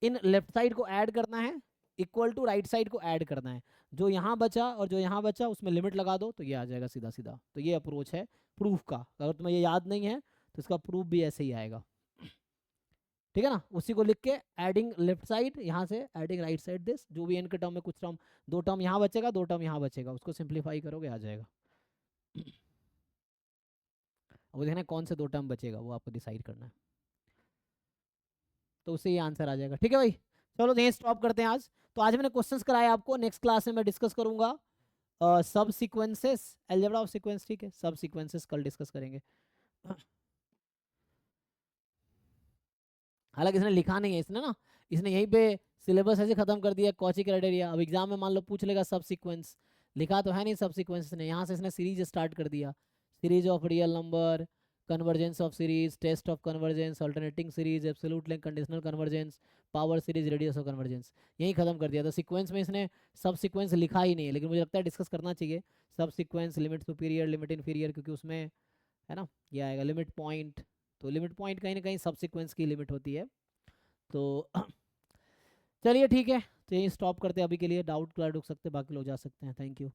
इन लेफ्ट साइड को ऐड करना है, इक्वल टू राइट साइड को ऐड करना है। जो यहाँ बचा और जो यहाँ बचा उसमें लिमिट लगा दो, तो ये आ जाएगा सीधा सीधा। तो ये अप्रोच है प्रूफ का, अगर तुम्हें ये याद नहीं है तो इसका प्रूफ भी ऐसे ही आएगा, ठीक है ना। उसी को लिख के, एडिंग लेफ्ट साइड यहाँ से, एडिंग राइट साइड दिस, जो भी n के टर्म में कुछ टर्म, 2 टर्म यहाँ बचेगा, 2 टर्म यहाँ बचेगा, उसको सिंप्लीफाई करोगे आ जाएगा। वो देखना है कौन से 2 टर्म बचेगा, वो आपको डिसाइड करना है, तो उससे ये आंसर आ जाएगा, ठीक है भाई। चलो यहीं स्टॉप करते हैं आज। तो आज मैंने क्वेश्चंस कराए आपको, नेक्स्ट क्लास में मैं डिस्कस करूंगा सब सीक्वेंसेस, अलजेब्रा ऑफ सीक्वेंस, ठीक है, सब सीक्वेंसेस कल डिस्कस करेंगे। हालांकि इसने लिखा नहीं है, इसने ना, इसने यहीं पे सिलेबस ऐसे खत्म कर दिया कॉची क्राइटेरिया। अब एग्जाम में मान लो पूछ लेगा सब सीक्वेंस, लिखा तो है नहीं सब सीक्वेंस ने, यहाँ से इसने सीरीज स्टार्ट कर दिया, series of real number, convergence of series, test of convergence, alternating series, absolute link, conditional convergence, power series, radius of convergence, यही खत्म कर दिया। तो सीक्वेंस में इसने सब सीक्वेंस लिखा ही नहीं है, लेकिन मुझे लगता है डिस्कस करना चाहिए सब sequence, limit superior, limit inferior, क्योंकि उसमें है ना ये आएगा लिमिट पॉइंट। तो लिमिट पॉइंट कहीं ना कहीं सब सीक्वेंस की लिमिट होती है। तो चलिए ठीक है, तो यही स्टॉप करते हैं अभी के लिए, डाउट क्लियर रुक सकते हैं, बाकी लोग जा सकते हैं। Thank you.